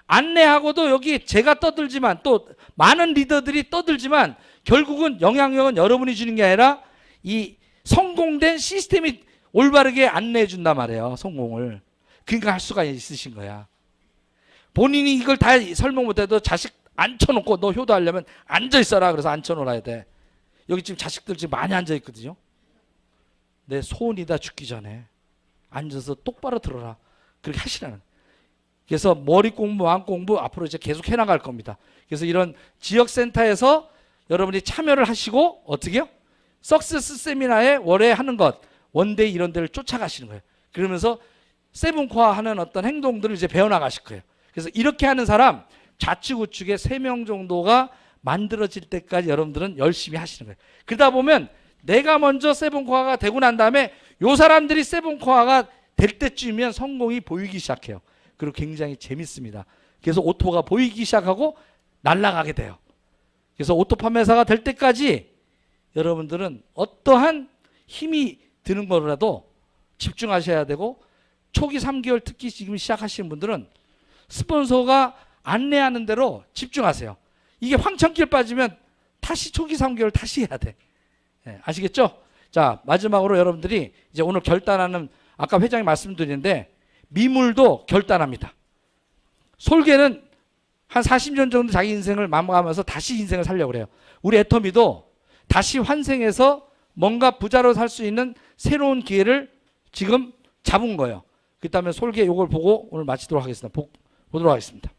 안내하고도 여기 제가 떠들지만 또 많은 리더들이 떠들지만 결국은 영향력은 여러분이 주는 게 아니라 이 성공된 시스템이 올바르게 안내해 준단 말이에요. 성공을. 그러니까 할 수가 있으신 거야. 본인이 이걸 다 설명 못해도 자식 앉혀놓고 너 효도하려면 앉아있어라. 그래서 앉혀놓아야 돼. 여기 지금 자식들 지금 많이 앉아있거든요. 내 소원이다 죽기 전에 앉아서 똑바로 들어라. 그렇게 하시라는. 그래서 머리 공부, 마음 공부 앞으로 이제 계속 해나갈 겁니다. 그래서 이런 지역센터에서 여러분이 참여를 하시고 어떻게요? 석세스 세미나에 월에 하는 것, 원데이 이런 데를 쫓아가시는 거예요. 그러면서 세븐코어 하는 어떤 행동들을 이제 배워나가실 거예요. 그래서 이렇게 하는 사람 좌측 우측에 3명 정도가 만들어질 때까지 여러분들은 열심히 하시는 거예요. 그러다 보면 내가 먼저 세븐코어가 되고 난 다음에 요 사람들이 세븐코어가 될 때쯤이면 성공이 보이기 시작해요. 그리고 굉장히 재밌습니다. 그래서 오토가 보이기 시작하고 날아가게 돼요. 그래서 오토 판매사가 될 때까지 여러분들은 어떠한 힘이 드는 거라도 집중하셔야 되고, 초기 3개월 특히 지금 시작하시는 분들은 스폰서가 안내하는 대로 집중하세요. 이게 황천길 빠지면 다시 초기 3개월 다시 해야 돼. 네, 아시겠죠? 자, 마지막으로 여러분들이 이제 오늘 결단하는, 아까 회장이 말씀드렸는데 미물도 결단합니다. 솔개는 한 40년 정도 자기 인생을 마감하면서 다시 인생을 살려고 그래요. 우리 애터미도 다시 환생해서 뭔가 부자로 살 수 있는 새로운 기회를 지금 잡은 거예요. 그렇다면 솔개 요걸 보고 오늘 마치도록 하겠습니다. 보도록 하겠습니다.